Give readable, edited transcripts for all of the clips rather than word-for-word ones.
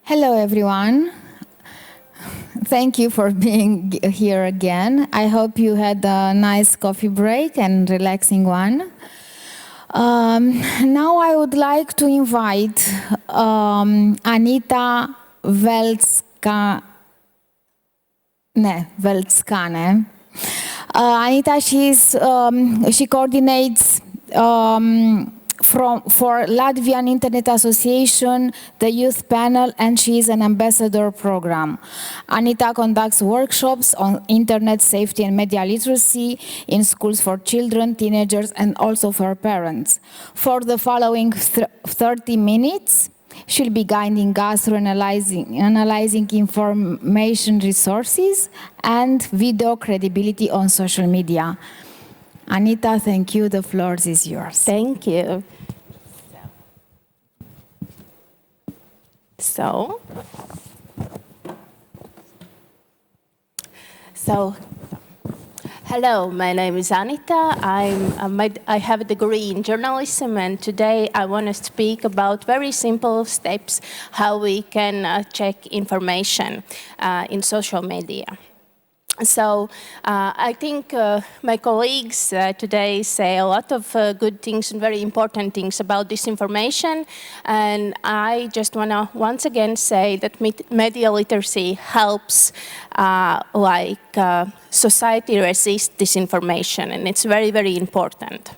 Hello, everyone. Thank you for being here again. I hope you had a nice coffee break and relaxing one. Now I would like to invite Anita Veckalne. Anita, she coordinates for Latvian Internet Association, the youth panel, and she is an ambassador program. Anita conducts workshops on internet safety and media literacy in schools for children, teenagers, and also for parents. For the following 30 minutes, she'll be guiding us through analyzing information resources and video credibility on social media. Anita, thank you. The floor is yours. Thank you. So hello, my name is Anita. I have a degree in journalism, and today I want to speak about very simple steps how we can check information in social media. So I think my colleagues today say a lot of good things and very important things about disinformation, and I just want to once again say that media literacy helps society resist disinformation, and it's very, very important.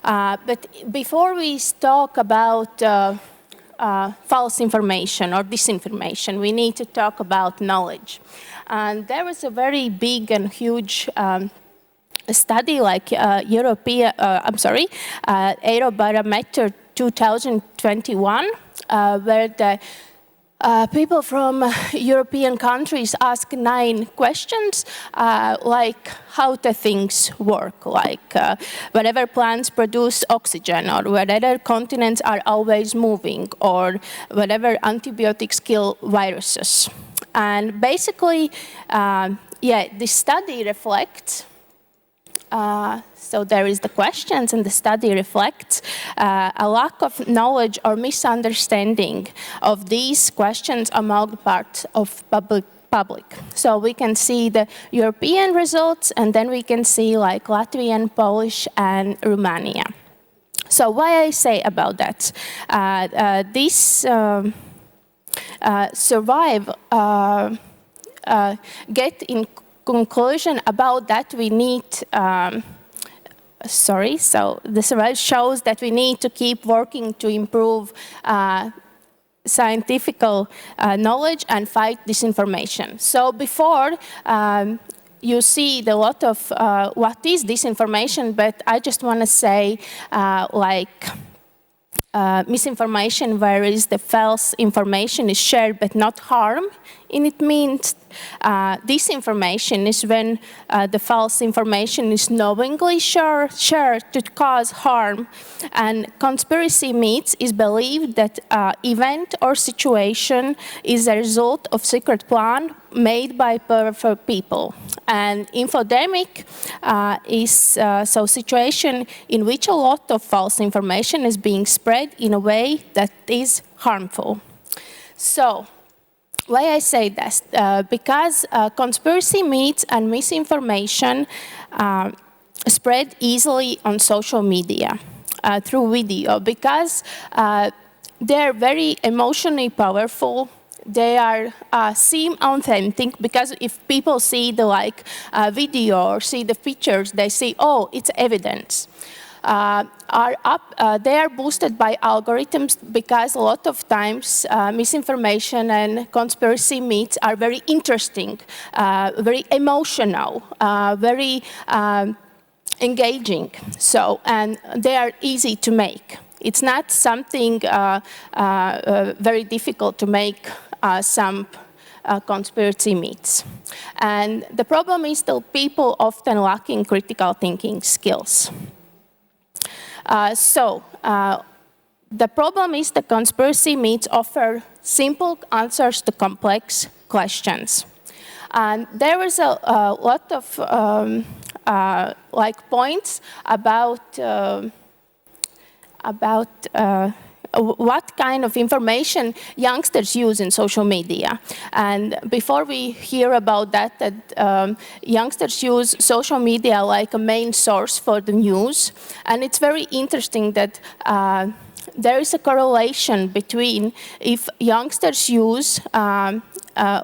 But before we talk about false information or disinformation, we need to talk about knowledge. And there was a very big and huge study like Eurobarometer 2021, where the people from European countries ask 9 questions, like how the things work, like whether plants produce oxygen, or whether continents are always moving, or whether antibiotics kill viruses. And basically, this study reflects, so there is the questions, and the study reflects a lack of knowledge or misunderstanding of these questions among parts of public. So we can see the European results, and then we can see like Latvian, Polish, and Romania. So why I say about that? Get in conclusion about that we need, so the survey shows that we need to keep working to improve scientific knowledge and fight disinformation. So before, you see a lot of what is disinformation, but I just want to say misinformation, whereas the false information is shared but not harm. And it means disinformation is when the false information is knowingly shared to cause harm. And conspiracy myths is believed that event or situation is a result of secret plan made by powerful people. And infodemic is a situation in which a lot of false information is being spread in a way that is harmful. So, why I say this? Because conspiracy myths and misinformation spread easily on social media through video, because they're very emotionally powerful. They seem authentic, because if people see the video or see the pictures, they say, oh, it's evidence. They are boosted by algorithms, because a lot of times misinformation and conspiracy myths are very interesting, very emotional, very engaging. So, and they are easy to make. It's not something very difficult to make some conspiracy myths. And the problem is that people often lacking critical thinking skills. The problem is the conspiracy myths offer simple answers to complex questions. And there is a lot of points about what kind of information youngsters use in social media. And before we hear about that youngsters use social media like a main source for the news. And it's very interesting that there is a correlation between if youngsters use a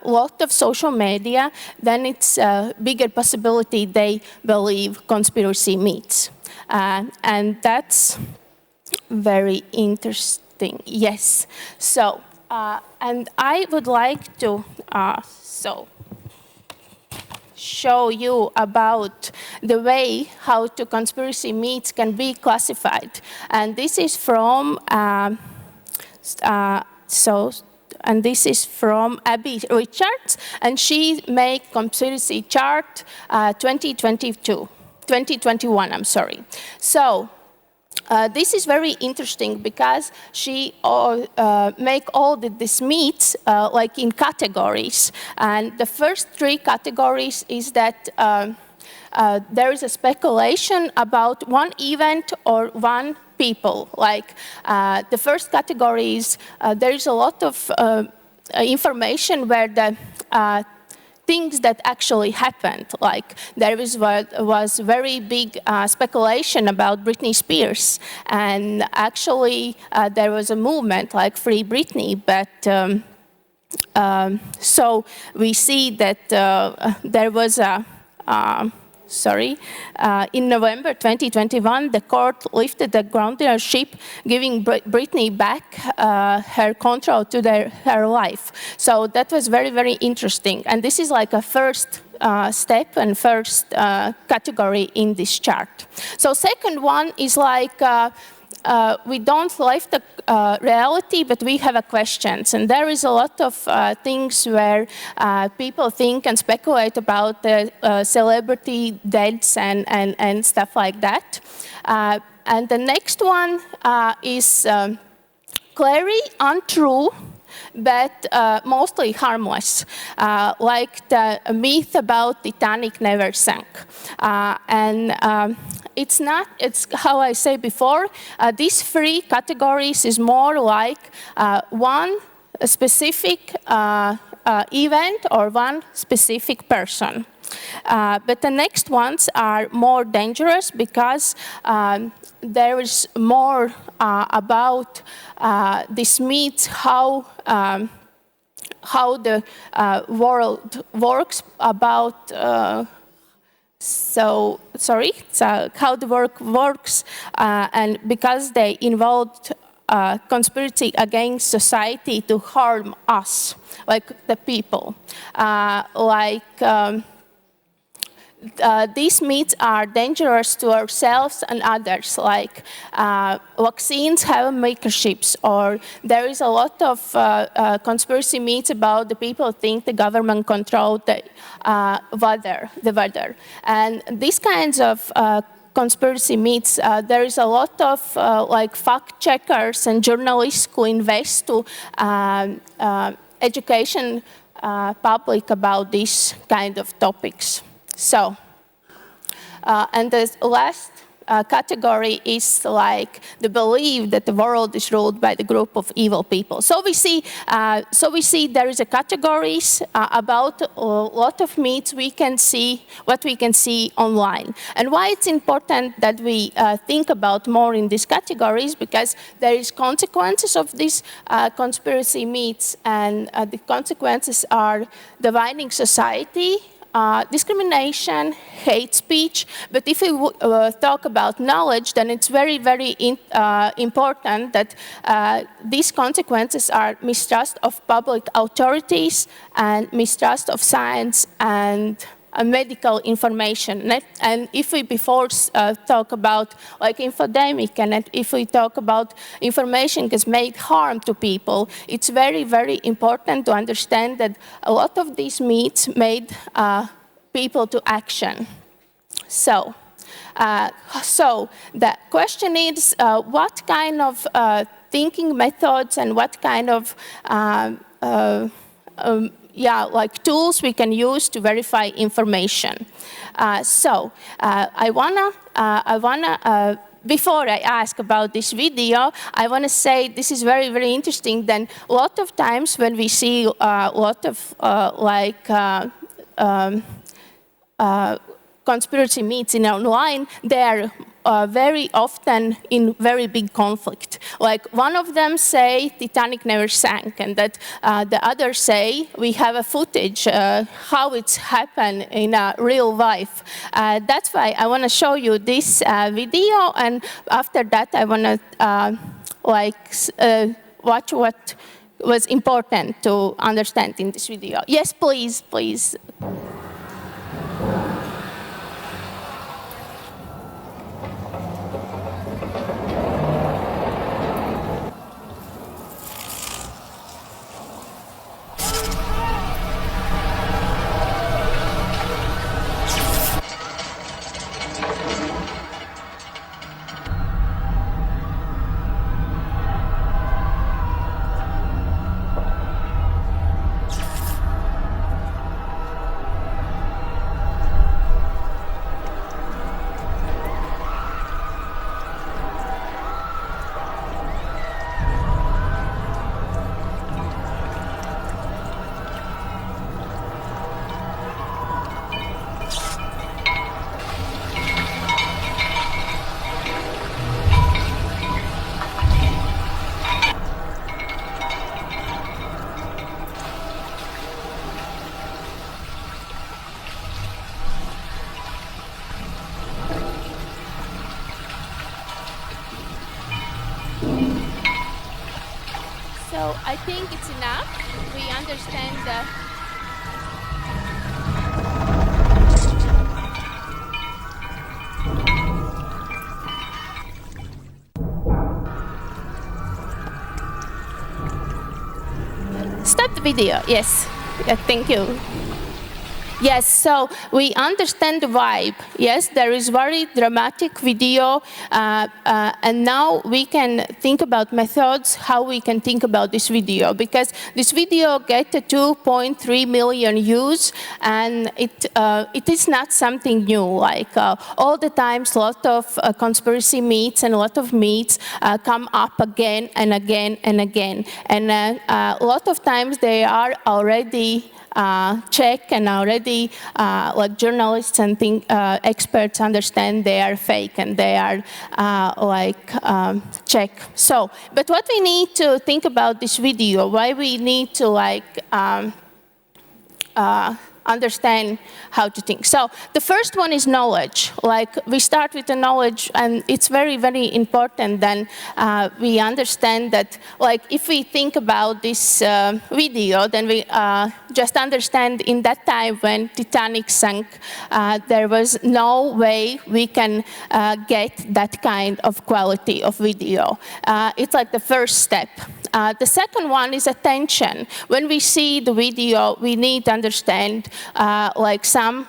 lot of social media, then it's a bigger possibility they believe conspiracy myths. And that's very interesting, yes. So, and I would like to show you about the way how to conspiracy myths can be classified. And this is from, and this is from Abby Richards, and she made conspiracy chart 2021, I'm sorry. So, this is very interesting because she make all these myths like in categories. And the first 3 categories is that there is a speculation about one event or one people. Like the first category is there is a lot of information where the things that actually happened. Like there was very big speculation about Britney Spears, and actually there was a movement like Free Britney, but so we see that there was a in November 2021, the court lifted the guardianship, giving Britney back her control to her life. So that was very, very interesting. And this is like a first step and first category in this chart. So second one is like, we don't live the reality, but we have questions. And there is a lot of things where people think and speculate about the celebrity deaths and stuff like that. And the next one is clearly untrue, but mostly harmless, like the myth about Titanic never sank. It's not, it's how I say before, these 3 categories is more like one specific event or one specific person. But the next ones are more dangerous because there is more about this myth, how the world works about how the work works, and because they involved conspiracy against society to harm us, like the people. These myths are dangerous to ourselves and others, like vaccines have microchips, or there is a lot of conspiracy myths about the people think the government controlled the weather. And these kinds of conspiracy myths, there is a lot of like fact checkers and journalists who invest to education public about these kind of topics. So, and the last category is like the belief that the world is ruled by the group of evil people. So we see there is a categories about a lot of myths we can see, what we can see online. And why it's important that we think about more in these categories, because there is consequences of these conspiracy myths, and the consequences are dividing society, discrimination, hate speech. But if we talk about knowledge, then it's very, very important that these consequences are mistrust of public authorities and mistrust of science and medical information. And if we before talk about like infodemic, and if we talk about information has made harm to people, it's very, very important to understand that a lot of these myths made people to action. So the question is, what kind of thinking methods and what kind of like tools we can use to verify information. Before I ask about this video, I want to say this is very, very interesting. Then a lot of times when we see a lot of conspiracy myths in online, they're very often in very big conflict. Like one of them say Titanic never sank, and that the others say we have a footage how it's happened in real life. That's why I want to show you this video, and after that I want to watch what was important to understand in this video. Yes, please, please. So I think it's enough. We understand the stop the video. Yes. Thank you. Yes, so we understand the vibe. Yes, there is very dramatic video, and now we can think about methods, how we can think about this video, because this video get 2.3 million views, and it is not something new. Like all the times, a lot of conspiracy myths and a lot of myths come up again and again and again, and a lot of times they are already check, and already like journalists and experts understand they are fake and they are check. So, but what we need to think about this video, why we need to understand how to think. So the first one is knowledge. Like we start with the knowledge, and it's very, very important. Then we understand that, like, if we think about this video, then we just understand in that time when Titanic sank, there was no way we can get that kind of quality of video. It's like the first step. The second one is attention. When we see the video, we need to understand like some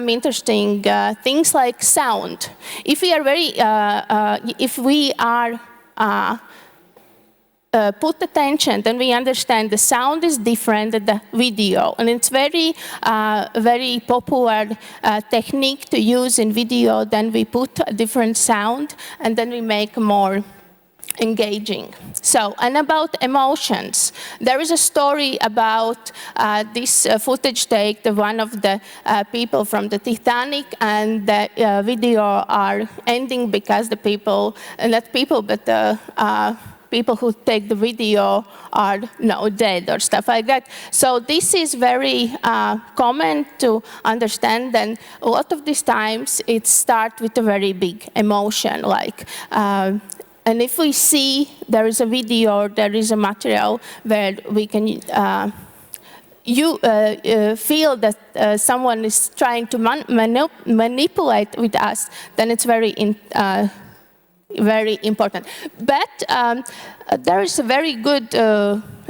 interesting things like sound. If we are put attention, then we understand the sound is different than the video, and it's very popular technique to use in video. Then we put a different sound, and then we make more engaging. So, and about emotions. There is a story about this footage take, one of the people from the Titanic, and the video are ending because the people, not people, but the people who take the video are now dead or stuff like that. So this is very common to understand, and a lot of these times it starts with a very big emotion, like and if we see there is a video or there is a material where we can feel that someone is trying to manipulate with us, then it's very very important. But there is a very good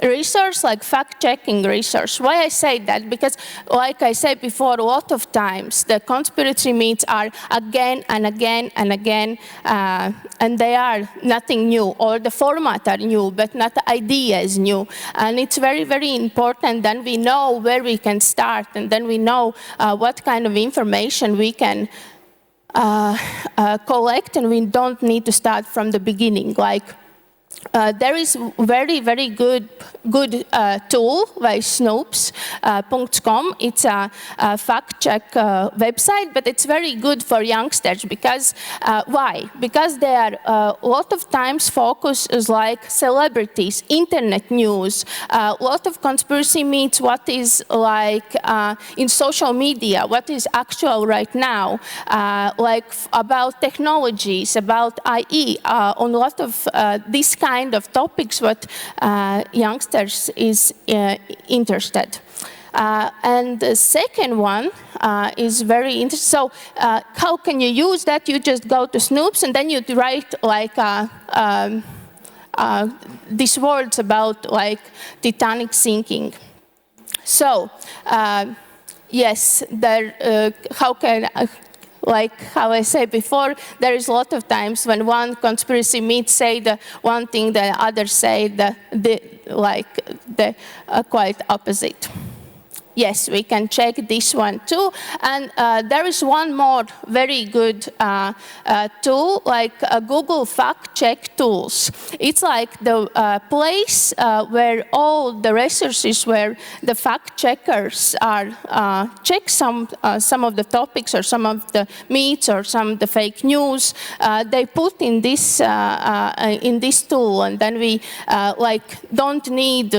resource, like fact-checking resource. Why I say that? Because, like I said before, a lot of times the conspiracy myths are again and again and again, and they are nothing new, or the format are new, but not the idea is new. And it's very, very important. Then we know where we can start, and then we know what kind of information we can collect, and we don't need to start from the beginning. Like there is very, very good tool by snopes.com. It's a fact-check website, but it's very good for youngsters because, why? Because they are a lot of times focus is like celebrities, internet news, a lot of conspiracy myths, what is like in social media, what is actual right now, like about technologies, about IE, on a lot of this kind of topics what youngsters is interested. And the second one is very interesting. So how can you use that? You just go to Snoops and then you write like these words about like Titanic sinking. So yes, there, how can like how I said before, there is a lot of times when one conspiracy myth say the one thing, the others say the quite opposite. Yes, we can check this one too. And there is one more very good tool, like Google Fact Check Tools. It's like the place where all the resources where the fact checkers are check some of the topics or some of the myths or some of the fake news. They put in this tool, and then we like don't need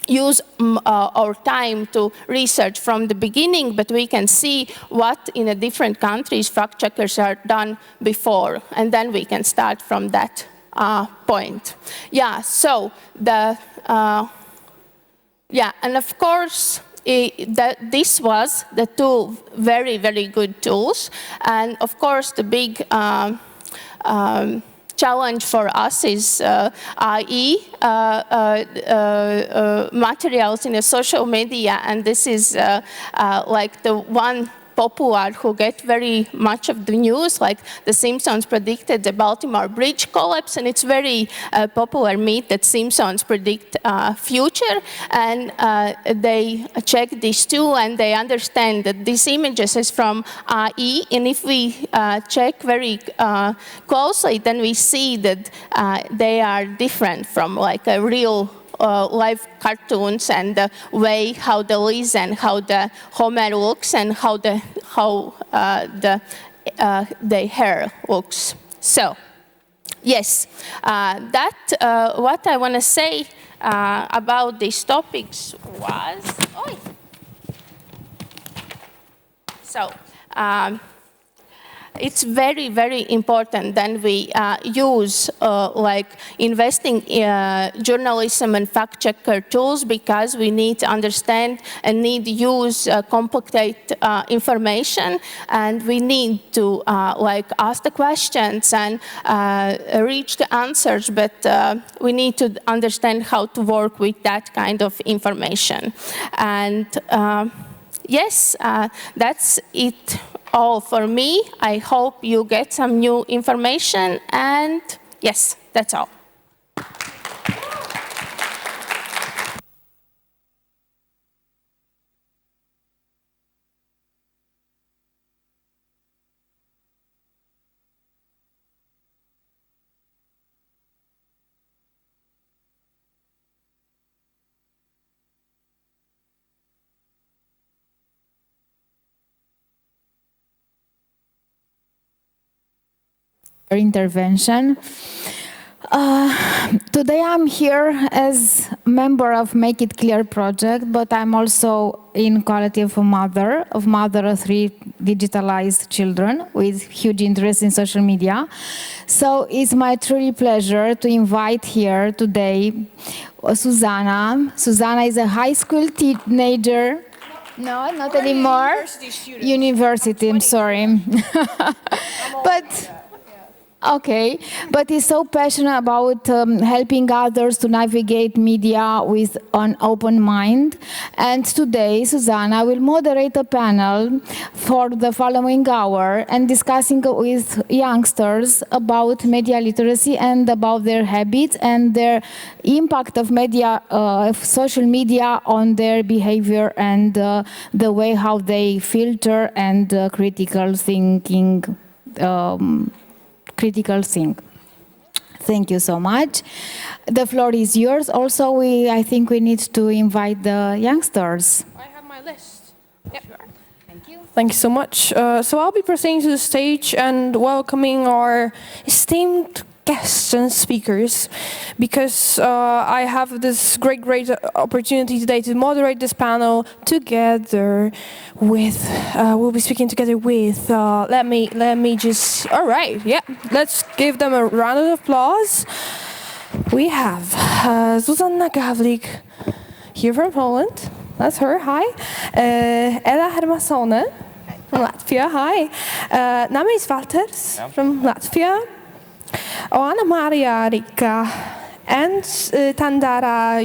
use our time to research from the beginning, but we can see what in the different countries fact checkers are done before, and then we can start from that point. Yeah, so the, yeah, and of course, this was the two very, very good tools, and of course the big challenge for us is IE materials in the social media, and this is like the one popular who get very much of the news, like The Simpsons predicted the Baltimore Bridge collapse, and it's very popular myth that Simpsons predict future, and they check this too, and they understand that these images is from IE, and if we check very closely, then we see that they are different from like a real live cartoons, and the way how the Liz and how the Homer looks, and how the hair looks. So, yes, that what I want to say about these topics was. So. It's very, very important that we use like investing journalism and fact checker tools, because we need to understand and need to use complicated information, and we need to like ask the questions and reach the answers, but we need to understand how to work with that kind of information. And yes, that's it all for me. I hope you get some new information, and yes, that's all. Intervention. Today I'm here as member of Make It Clear project, but I'm also in quality of a mother of 3 digitalized children with huge interest in social media. So it's my truly pleasure to invite here today Susanna. Susanna is a high school teenager. No, not anymore. University student. University, I'm sorry. But Okay, but he's so passionate about helping others to navigate media with an open mind. And today, Susanna will moderate a panel for the following hour and discussing with youngsters about media literacy and about their habits and their impact of media, social media on their behavior and the way how they filter and critical thinking. Critical thing. Thank you so much. The floor is yours. Also, I think we need to invite the youngsters. I have my list. Yep. Thank you. Thank you so much. So I'll be proceeding to the stage and welcoming our esteemed guests and speakers, because I have this great opportunity today to moderate this panel together with, we'll be speaking together with, let me just, all right, yeah, let's give them a round of applause. We have Zuzanna Gawlik here from Poland. That's her, hi. Ela Hermasone from Latvia, hi. Namis Valters from Latvia. Anna Maria Rika and Tandara,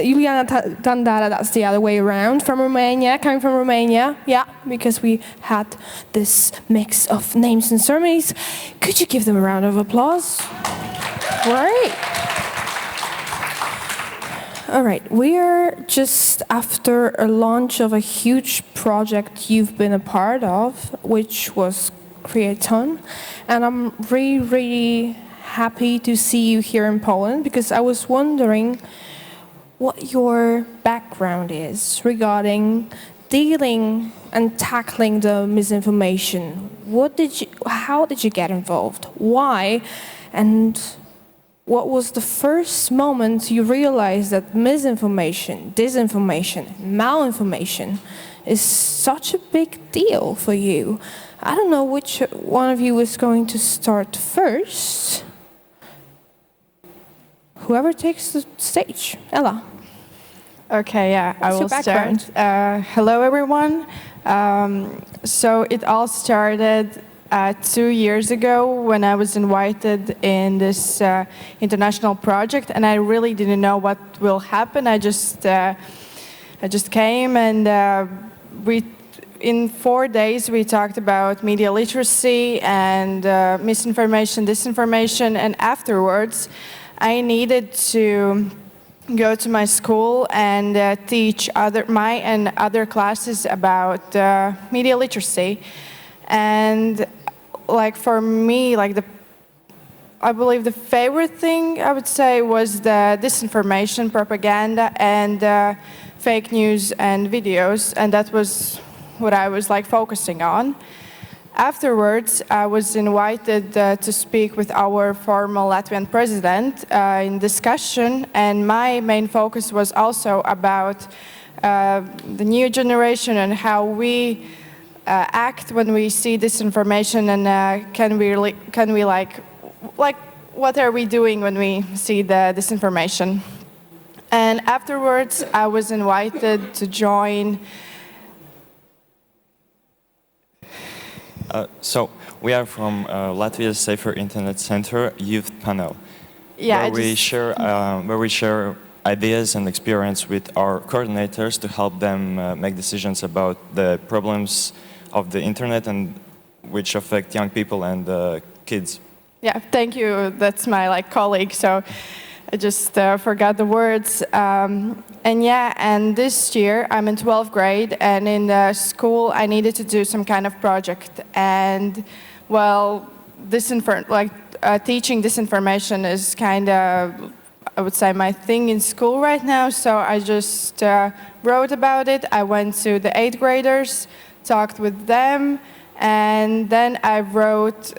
Juliana Tandara, that's the other way around, from Romania, coming from Romania. Yeah, because we had this mix of names and surnames. Could you give them a round of applause? Great. All right, we're just after a launch of a huge project you've been a part of, which was Creaton, and I'm really happy to see you here in Poland, because I was wondering what your background is regarding dealing and tackling the misinformation. How did you get involved? Why? And what was the first moment you realized that misinformation, disinformation, malinformation is such a big deal for you? I don't know which one of you is going to start first. Whoever takes the stage. Ella. Okay, yeah, I will start. Hello, everyone. So it all started 2 years ago when I was invited in this international project, and I really didn't know what will happen. I just came, and in 4 days we talked about media literacy and misinformation, disinformation, and afterwards I needed to go to my school and teach my and other classes about media literacy. And like for me, like I believe the favorite thing I would say was the disinformation, propaganda, and fake news and videos, and that was what I was like focusing on. Afterwards, I was invited to speak with our former Latvian president in discussion, and my main focus was also about the new generation and how we act when we see disinformation, and can we like what are we doing when we see the disinformation? And afterwards, I was invited to join. So we are from Latvia's Safer Internet Center Youth Panel, Yeah, where we share ideas and experience with our coordinators to help them make decisions about the problems of the internet and which affect young people and kids. Yeah, thank you. That's my colleague. So I just forgot the words. And yeah, and this year I'm in 12th grade, and in the school I needed to do some kind of project. And well, teaching disinformation is kind of, I would say, my thing in school right now. So I just wrote about it. I went to the 8th graders, talked with them, and then I wrote,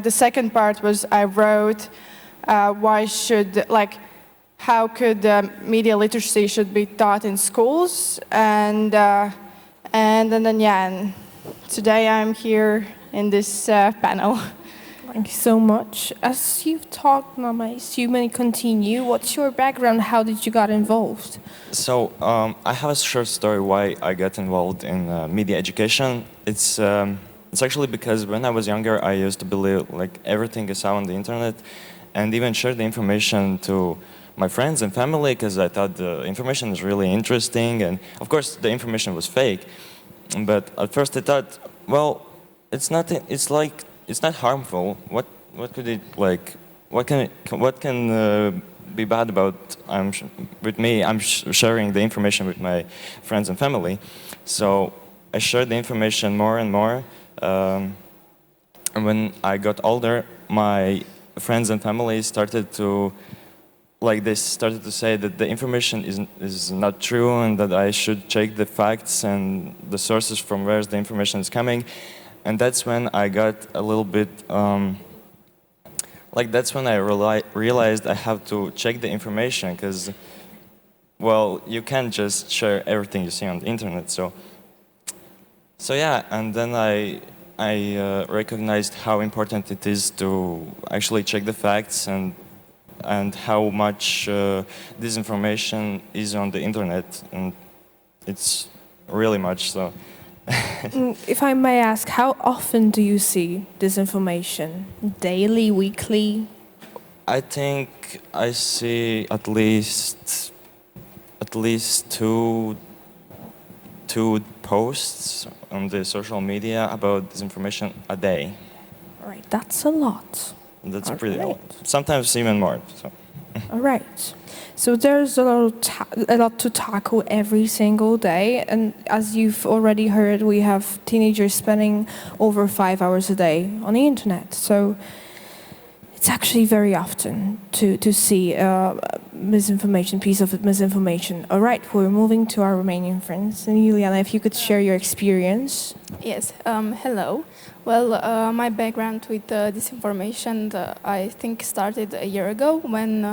the second part was I wrote how could media literacy should be taught in schools, and then yeah, and today I'm here in this panel. Thank you so much. As you've talked, Mama, you may continue. What's your background? How did you get involved? So I have a short story why I got involved in media education. It's it's actually because when I was younger, I used to believe like everything is out on the internet, and even share the information to my friends and family because I thought the information is really interesting, and of course the information was fake. But at first I thought, well, it's not. It's not harmful. What could it like? What can be bad about with me? I'm sharing the information with my friends and family, so I shared the information more and more. And when I got older, my friends and family started to say that the information is not true and that I should check the facts and the sources from where the information is coming. And that's when I got a little bit, that's when I realized I have to check the information because, well, you can't just share everything you see on the internet. So yeah, and then I recognized how important it is to actually check the facts and how much disinformation is on the internet, and it's really much so. If I may ask, how often do you see disinformation? Daily, weekly? I think I see at least two posts on the social media about disinformation a day. All right, that's a lot. That's pretty a lot. Sometimes even more. So. All right. So there's a lot to tackle every single day, and as you've already heard, we have teenagers spending over 5 hours a day on the internet. So it's actually very often to see misinformation, piece of misinformation. All right, we're moving to our Romanian friends. And Juliana, if you could share your experience. Yes, hello. Well, my background with disinformation, I think started a year ago when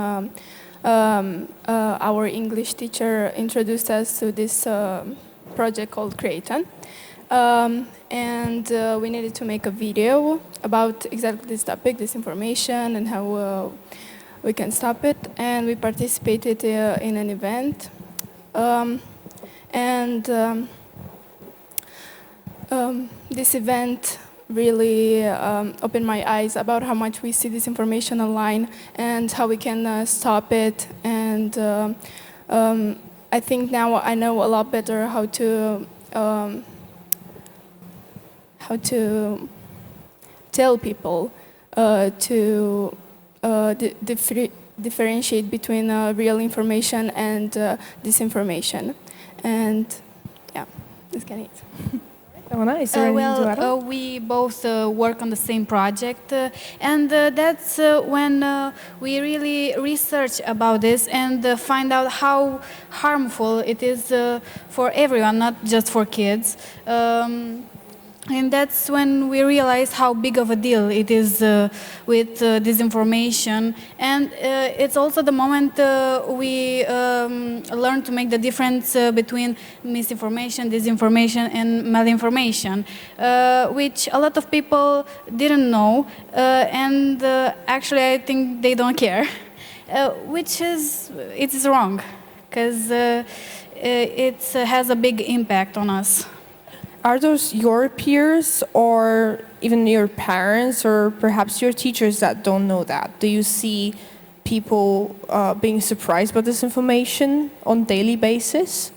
our English teacher introduced us to this project called Creaton. And we needed to make a video about exactly this topic, disinformation, and how we can stop it. And we participated in an event. This event really opened my eyes about how much we see this information online and how we can stop it. And I think now I know a lot better how to tell people to differentiate between real information and disinformation. And yeah, that's kind of it. We both work on the same project, and that's when we really research about this and find out how harmful it is for everyone, not just for kids. And that's when we realize how big of a deal it is with disinformation. And it's also the moment we learn to make the difference between misinformation, disinformation, and malinformation, which a lot of people didn't know. And actually, I think they don't care, which is wrong, because it has a big impact on us. Are those your peers or even your parents or perhaps your teachers that don't know that? Do you see people being surprised by this information on a daily basis?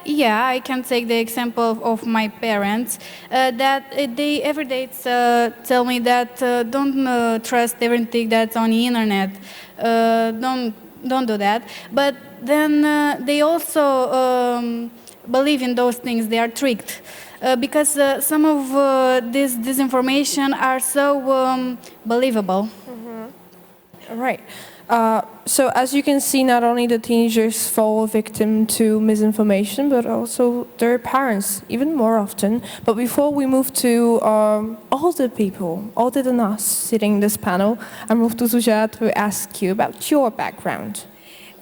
Yeah, I can take the example of my parents, that they every day tell me that don't trust everything that's on the internet, don't do that. But then they also believe in those things. They are tricked because some of this disinformation are so believable. All right. So as you can see, not only the teenagers fall victim to misinformation, but also their parents, even more often. But before we move to older people, older than us, sitting in this panel, I move to Zuzia to ask you about your background.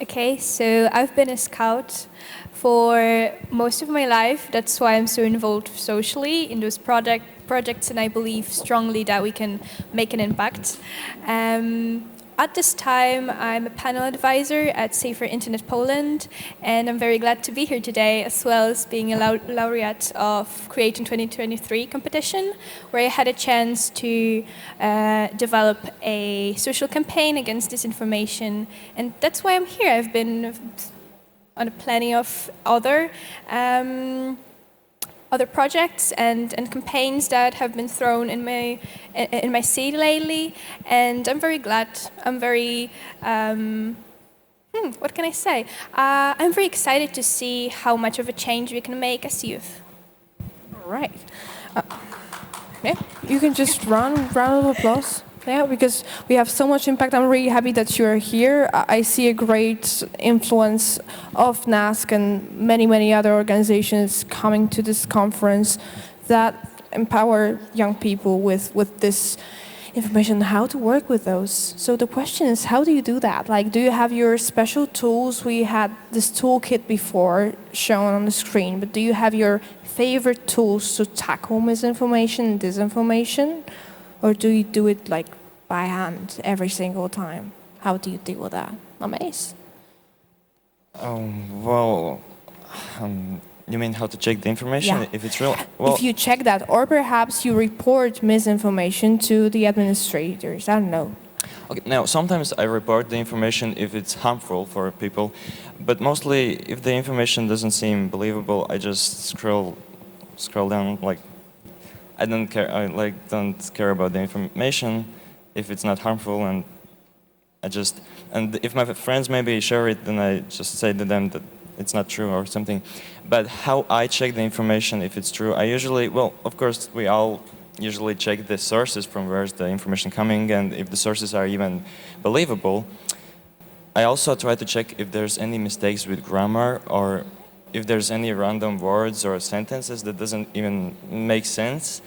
Okay, so I've been a scout for most of my life. That's why I'm so involved socially in those projects, and I believe strongly that we can make an impact. at this time, I'm a panel advisor at Safer Internet Poland, and I'm very glad to be here today, as well as being a laureate of Creating 2023 competition, where I had a chance to develop a social campaign against disinformation, and that's why I'm here. I've been on plenty of other projects and campaigns that have been thrown in my city lately, and I'm very glad. I'm very what can I say? I'm very excited to see how much of a change we can make as youth. All right. Yeah, you can just round of applause. Yeah, because we have so much impact. I'm really happy that you're here. I see a great influence of NASC and many other organizations coming to this conference that empower young people with this information, how to work with those. So the question is, how do you do that? Like, do you have your special tools? We had this toolkit before shown on the screen, but do you have your favorite tools to tackle misinformation and disinformation? Or do you do it like by hand every single time? How do you deal with that? Amaze? You mean how to check the information, Yeah. if it's real? Well, If you check that, or perhaps you report misinformation to the administrators, I don't know. okay, now, sometimes I report the information if it's harmful for people, but mostly if the information doesn't seem believable, I just scroll down, like, I don't care about the information if it's not harmful, and if my friends maybe share it, then I just say to them that it's not true or something. But how I check the information if it's true, I usually, well, of course, we all usually check the sources from where's the information coming, and if the sources are even believable. I also try to check if there's any mistakes with grammar, or if there's any random words or sentences that doesn't even make sense.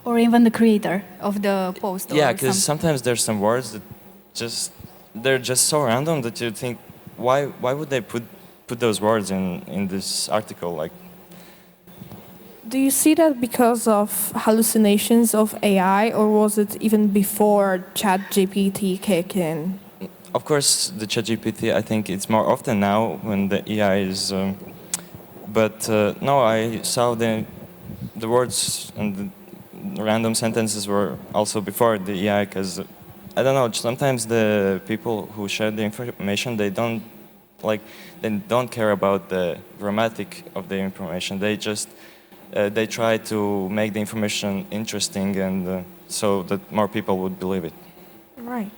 Or even the creator of the post. Yeah, because sometimes there's some words that they're just so random that you think, why would they put those words in this article? Like, Do you see that because of hallucinations of AI, or was it even before ChatGPT kicked in? of course, the ChatGPT, I think it's more often now when the AI is. No, I saw the words and the random sentences were also before the AI, because I don't know, sometimes the people who share the information, they don't care about the grammatic of the information. They just they try to make the information interesting, and so that more people would believe it. Right.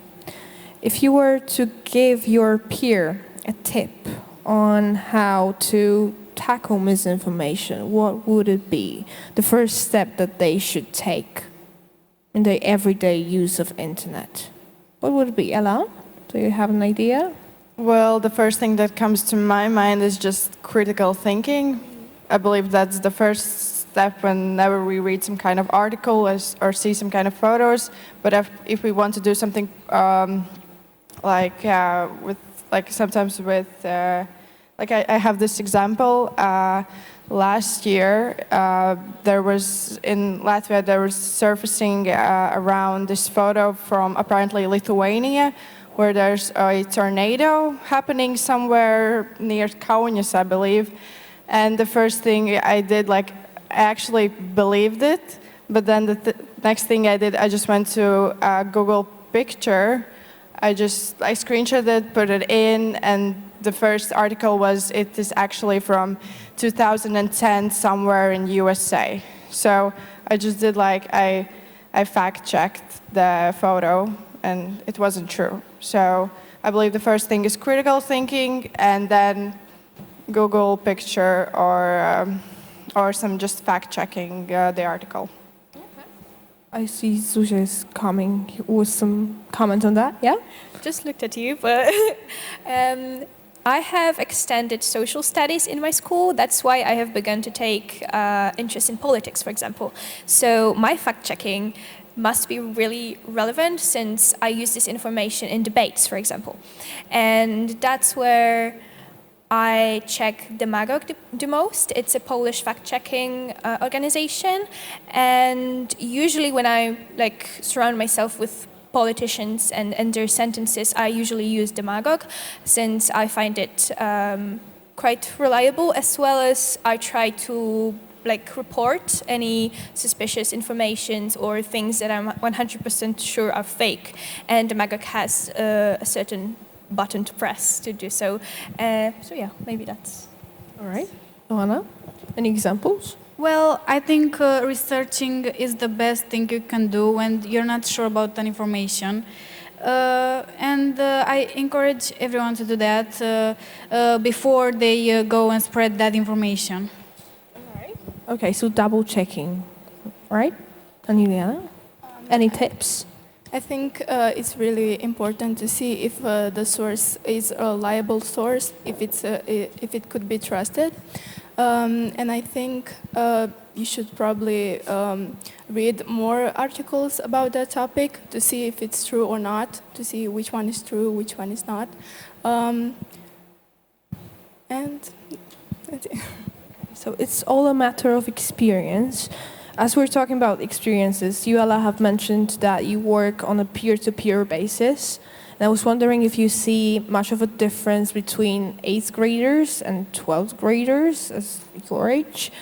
If you were to give your peer a tip on how to tackle misinformation, what would it be? The first step that they should take in their everyday use of internet. What would it be? Ella, do you have an idea? Well, the first thing that comes to my mind is just critical thinking. I believe that's the first step whenever we read some kind of article or see some kind of photos. But if we want to do something I have this example. Last year, in Latvia, there was surfacing around this photo from apparently Lithuania, where there's a tornado happening somewhere near Kaunas, I believe. And the first thing I did, I actually believed it. But then the next thing I did, I just went to Google Picture. I screenshot it, put it in, and the first article was, it is actually from 2010 somewhere in USA. So I just did I fact-checked the photo, and it wasn't true. So I believe the first thing is critical thinking, and then Google Picture or some just fact-checking the article. I see Zuzia is coming with some comment on that. Yeah? Just looked at you, but I have extended social studies in my school. That's why I have begun to take interest in politics, for example. So my fact-checking must be really relevant, since I use this information in debates, for example. And that's where I check Demagog the most. It's a Polish fact-checking organization. And usually when I surround myself with politicians and their sentences, I usually use Demagogue, since I find it quite reliable, as well as I try to report any suspicious informations or things that I'm 100% sure are fake. And Demagogue has a certain button to press to do so. So yeah, maybe that's... All right. Johanna, any examples? Well, I think researching is the best thing you can do when you're not sure about an information. I encourage everyone to do that before they go and spread that information. Okay, so double checking, right? Anita, any tips? I think it's really important to see if the source is a reliable source, if it could be trusted. And I think you should probably read more articles about that topic to see if it's true or not, to see which one is true, which one is not. And that's it. So it's all a matter of experience. As we're talking about experiences, you, Ella, have mentioned that you work on a peer-to-peer basis. And I was wondering if you see much of a difference between 8th graders and 12th graders as your age.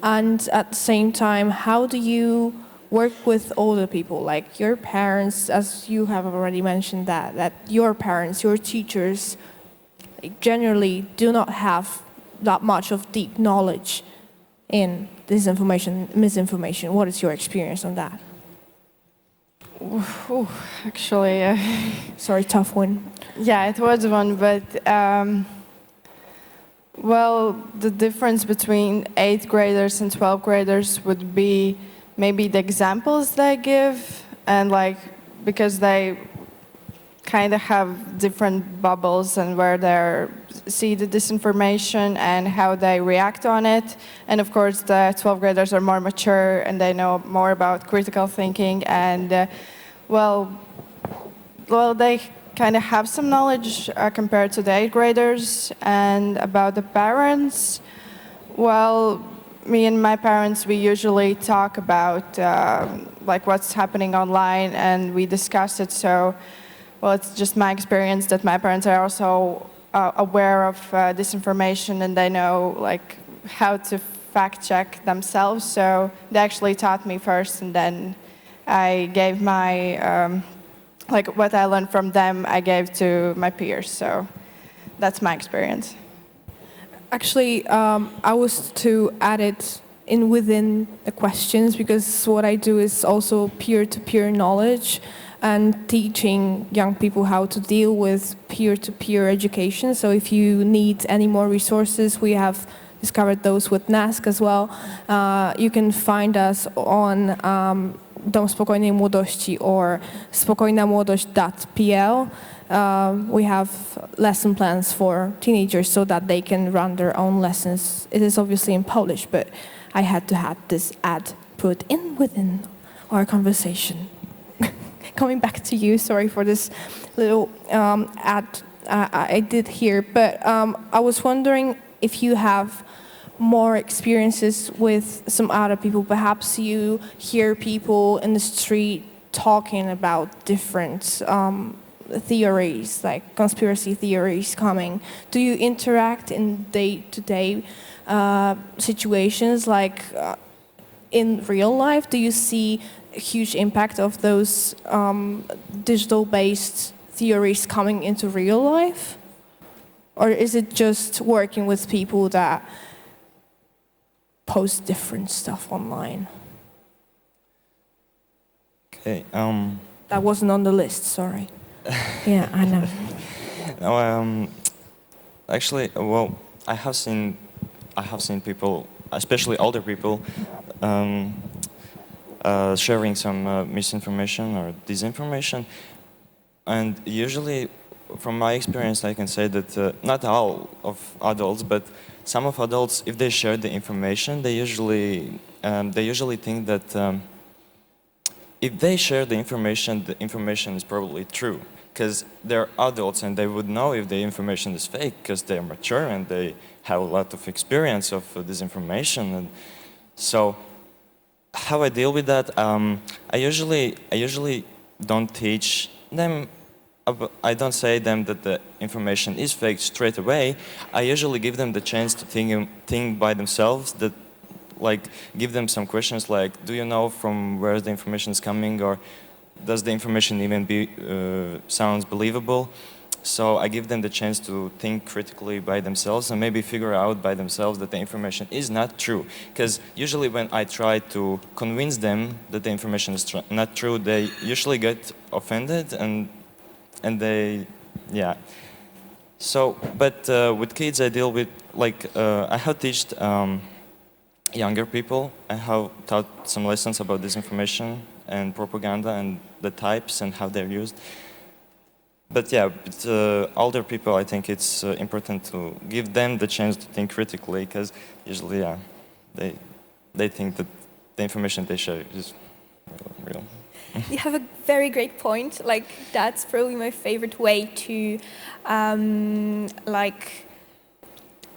And at the same time, how do you work with older people, like your parents, as you have already mentioned that your parents, your teachers, generally do not have that much of deep knowledge in disinformation, misinformation. What is your experience on that? Ooh, actually, sorry, tough one. Yeah, it was one, but well, the difference between 8th graders and 12th graders would be maybe the examples they give, and because they kind of have different bubbles and where they see the disinformation and how they react on it. And of course, the 12th graders are more mature and they know more about critical thinking, and well, they kind of have some knowledge compared to the 8th graders. And about the parents, well, me and my parents, we usually talk about what's happening online, and we discuss it. So, well, it's just my experience that my parents are also aware of disinformation, and they know how to fact check themselves. So they actually taught me first, and then I gave my what I learned from them, I gave to my peers. So that's my experience. Actually, I was to add it in within the questions, because what I do is also peer-to-peer knowledge and teaching young people how to deal with peer-to-peer education. So if you need any more resources, we have discovered those with NASC as well. You can find us on Dom Spokojnej Młodości or spokojnamłodość.pl. We have lesson plans for teenagers so that they can run their own lessons. It is obviously in Polish, but I had to have this ad put in within our conversation. Coming back to you, sorry for this little ad I did here, but I was wondering if you have more experiences with some other people. Perhaps you hear people in the street talking about different theories, like conspiracy theories coming. Do you interact in day-to-day situations, in real life? Do you see a huge impact of those digital-based theories coming into real life? Or is it just working with people that post different stuff online? Okay. That wasn't on the list, sorry. Yeah, I know. No, actually, well, I have seen people, especially older people, sharing some misinformation or disinformation, and usually, from my experience, I can say that not all of adults, but some of adults, if they share the information, they usually think that if they share the information is probably true, because they're adults and they would know if the information is fake, because they're mature and they have a lot of experience of disinformation. And so, how I deal with that? I usually don't teach them. I don't say them that the information is fake straight away. I usually give them the chance to think by themselves. That, like, give them some questions like, do you know from where the information is coming, or does the information even sounds believable? So I give them the chance to think critically by themselves and maybe figure out by themselves that the information is not true. Because usually when I try to convince them that the information is not true, they usually get offended and they, yeah. So, but with kids I deal with, like, I have taught younger people. I have taught some lessons about disinformation and propaganda and the types and how they're used. But yeah, older people, I think it's important to give them the chance to think critically, because usually, yeah, they think that the information they share is real. You have a very great point. Like, that's probably my favorite way to,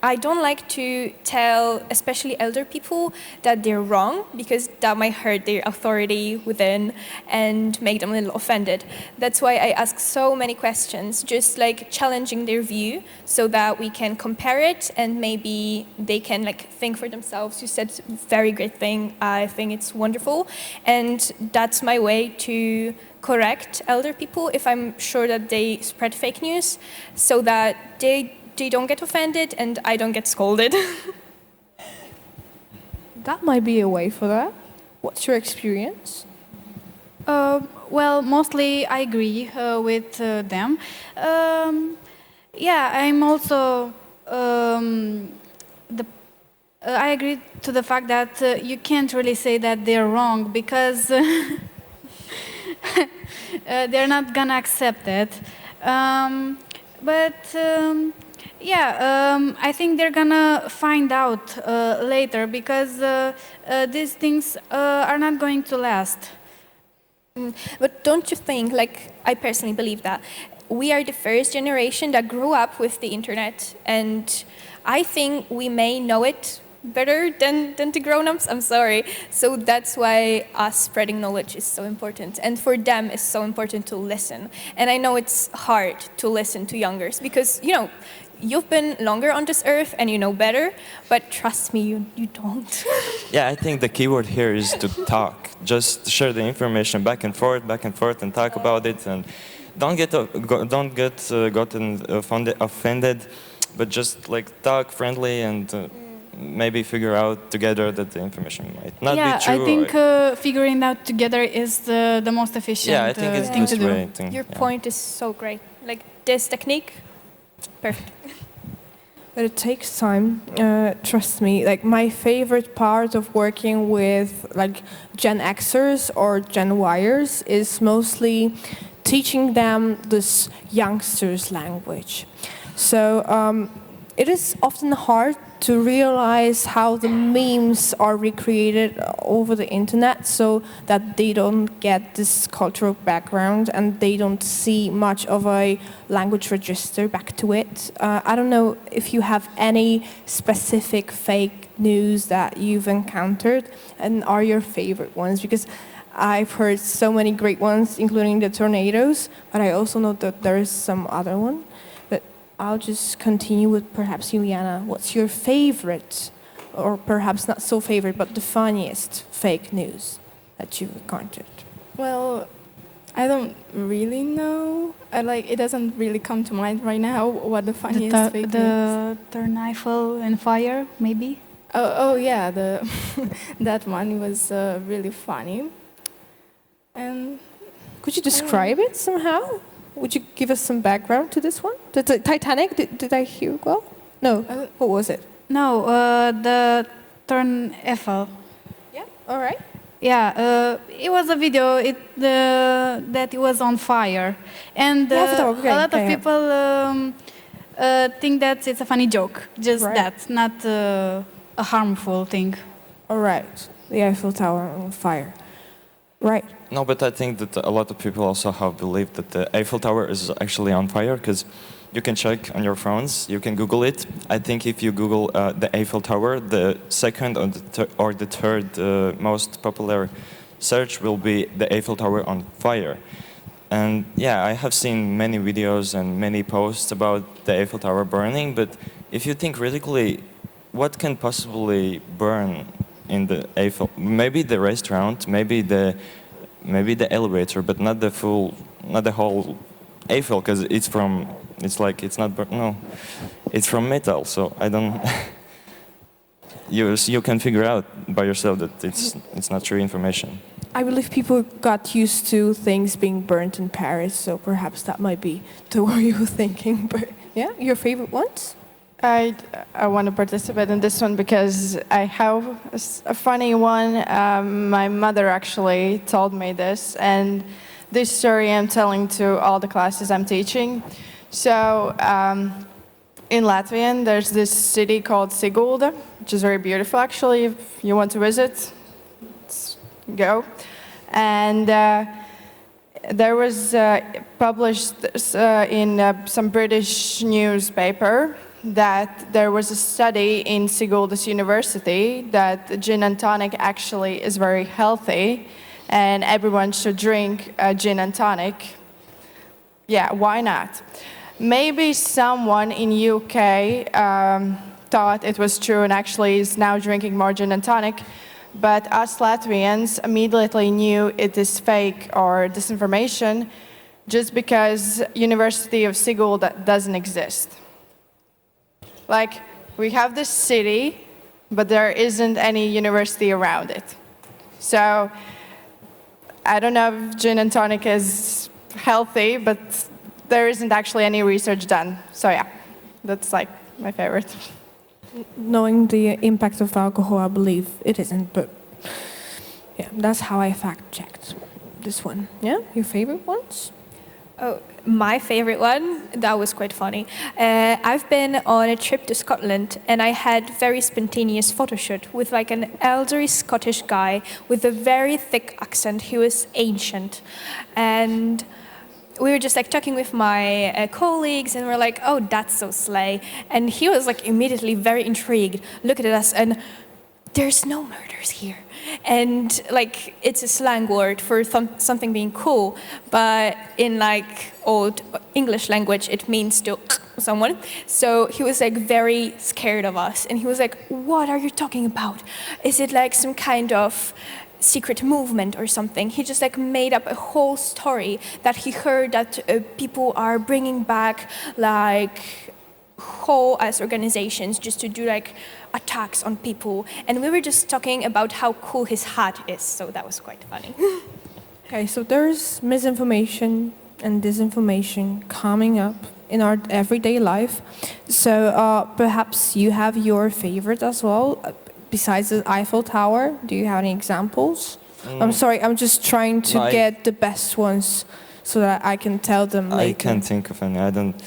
I don't like to tell, especially elder people, that they're wrong, because that might hurt their authority within and make them a little offended. That's why I ask so many questions, just like challenging their view so that we can compare it and maybe they can like think for themselves. You said a very great thing. I think it's wonderful. And that's my way to correct elder people if I'm sure that they spread fake news, so that they don't get offended and I don't get scolded. That might be a way for that. What's your experience? Well, mostly I agree with them. Yeah, I'm also I agree to the fact that you can't really say that they're wrong, because they're not gonna accept it. Yeah, I think they're gonna find out later, because these things are not going to last. But don't you think, like, I personally believe that we are the first generation that grew up with the internet, and I think we may know it better than the grown-ups, I'm sorry. So that's why us spreading knowledge is so important. And for them, it's so important to listen. And I know it's hard to listen to youngers because, you know, you've been longer on this earth and you know better, but trust me, you don't. Yeah, I think the key word here is to talk. Just share the information back and forth, and talk about it. And don't get gotten offended, but just like talk friendly and maybe figure out together that the information might not be true. Yeah, I think figuring out together is the most efficient thing to do. Your point is so great. Like this technique, perfect. But it takes time, trust me. Like my favorite part of working with like Gen Xers or Gen Yers is mostly teaching them this youngsters language. So it is often hard to realize how the memes are recreated over the internet so that they don't get this cultural background and they don't see much of a language register back to it. I don't know if you have any specific fake news that you've encountered and are your favorite ones, because I've heard so many great ones, including the tornadoes, but I also know that there is some other one. I'll just continue with perhaps Juliana. What's your favorite, or perhaps not so favorite, but the funniest fake news that you've encountered? Well, I don't really know. It doesn't really come to mind right now what the funniest fake news. The tornado and fire, maybe? Oh yeah, that one was really funny. And could you describe it somehow? Would you give us some background to this one? The Titanic, did I hear well? No, what was it? No, the tornado. Yeah, all right. Yeah, it was a video that it was on fire. And a lot of people think that it's a funny joke, just that, not a harmful thing. All right, the Eiffel Tower on fire. Right. No, but I think that a lot of people also have believed that the Eiffel Tower is actually on fire, because you can check on your phones, you can Google it. I think if you Google the Eiffel Tower, the second or the third most popular search will be the Eiffel Tower on fire. And yeah, I have seen many videos and many posts about the Eiffel Tower burning, but if you think critically, what can possibly burn in the Eiffel? Maybe the restaurant, maybe the elevator, but not the whole Eiffel, because it's from metal, so I don't. You can figure out by yourself that it's not true information. I believe people got used to things being burnt in Paris, so perhaps that might be the way you were thinking. But yeah, your favorite ones? I want to participate in this one because I have a funny one. My mother actually told me this, and this story I'm telling to all the classes I'm teaching. So in Latvian, there's this city called Sigulda, which is very beautiful, actually. If you want to visit, go. And there was published in some British newspaper that there was a study in Sigulda's University that gin and tonic actually is very healthy and everyone should drink gin and tonic. Yeah, why not? Maybe someone in UK thought it was true and actually is now drinking more gin and tonic, but us Latvians immediately knew it is fake or disinformation just because University of Sigulda doesn't exist. Like, we have this city, but there isn't any university around it. So, I don't know if gin and tonic is healthy, but there isn't actually any research done. So yeah, that's like my favorite. Knowing the impact of alcohol, I believe it isn't, but yeah, that's how I fact-checked this one. Yeah, your favorite ones? Oh, my favorite one, that was quite funny. I've been on a trip to Scotland and I had very spontaneous photo shoot with like an elderly Scottish guy with a very thick accent. He was ancient. And we were just like talking with my colleagues and we're like, oh, that's so slay. And he was like immediately very intrigued, looked at us and there's no murders here. And like, it's a slang word for something being cool, but in like old English language, it means to someone. So he was like very scared of us. And he was like, what are you talking about? Is it like some kind of secret movement or something? He just like made up a whole story that he heard that people are bringing back like whole as organizations just to do like attacks on people, and we were just talking about how cool his hat is, so that was quite funny. Okay, so there's misinformation and disinformation coming up in our everyday life. So perhaps you have your favorite as well, besides the Eiffel Tower. Do you have any examples? I'm sorry, I'm just trying to get the best ones so that I can tell them later. I can't think of any. I don't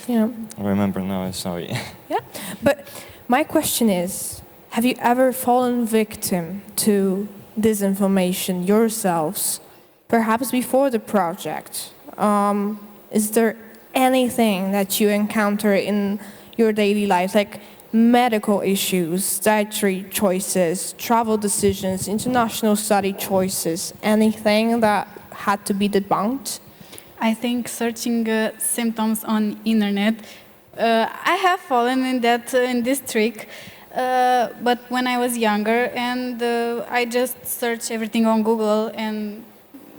remember now, sorry. Yeah, but my question is, have you ever fallen victim to disinformation yourselves, perhaps before the project? Is there anything that you encounter in your daily life, like medical issues, dietary choices, travel decisions, international study choices, anything that had to be debunked? I think searching symptoms on internet, I have fallen in this trick, but when I was younger, and I just searched everything on Google, and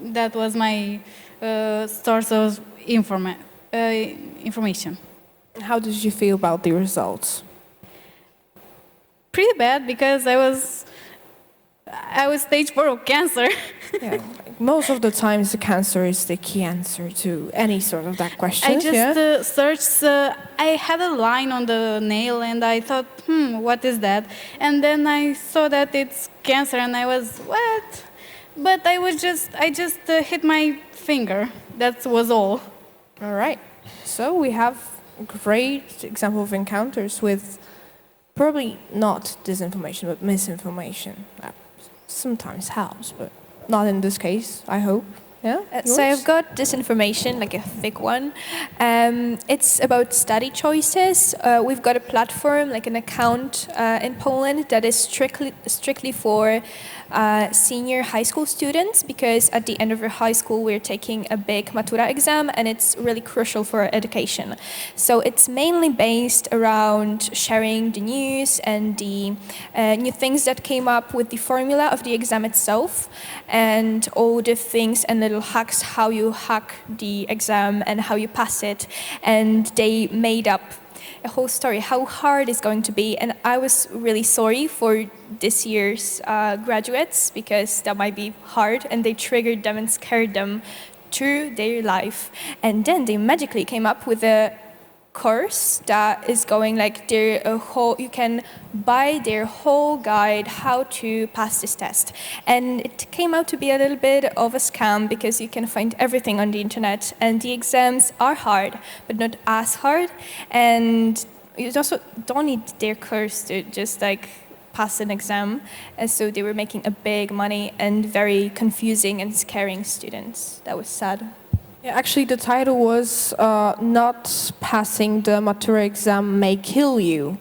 that was my source of information. How did you feel about the results? Pretty bad, because I was stage 4 of cancer. Yeah, most of the times the cancer is the key answer to any sort of that question. I just searched, I had a line on the nail and I thought, what is that? And then I saw that it's cancer and I was, what? But I just hit my finger. That was all. All right. So we have a great example of encounters with probably not disinformation, but misinformation. That sometimes helps, but not in this case, I hope. Yeah. So I've got disinformation, like a thick one. It's about study choices. We've got a platform, like an account in Poland that is strictly for senior high school students, because at the end of your high school we're taking a big Matura exam and it's really crucial for our education. So it's mainly based around sharing the news and the new things that came up with the formula of the exam itself, and all the things and little hacks, how you hack the exam and how you pass it. And they made up a whole story, how hard it's going to be. And I was really sorry for this year's graduates, because that might be hard, and they triggered them and scared them through their life. And then they magically came up with a course that is going like you can buy their whole guide how to pass this test. And it came out to be a little bit of a scam, because you can find everything on the internet, and the exams are hard but not as hard, and you also don't need their course to just like pass an exam. And so they were making a big money and very confusing and scaring students. That was sad. Yeah, actually, the title was not passing the Matura exam may kill you,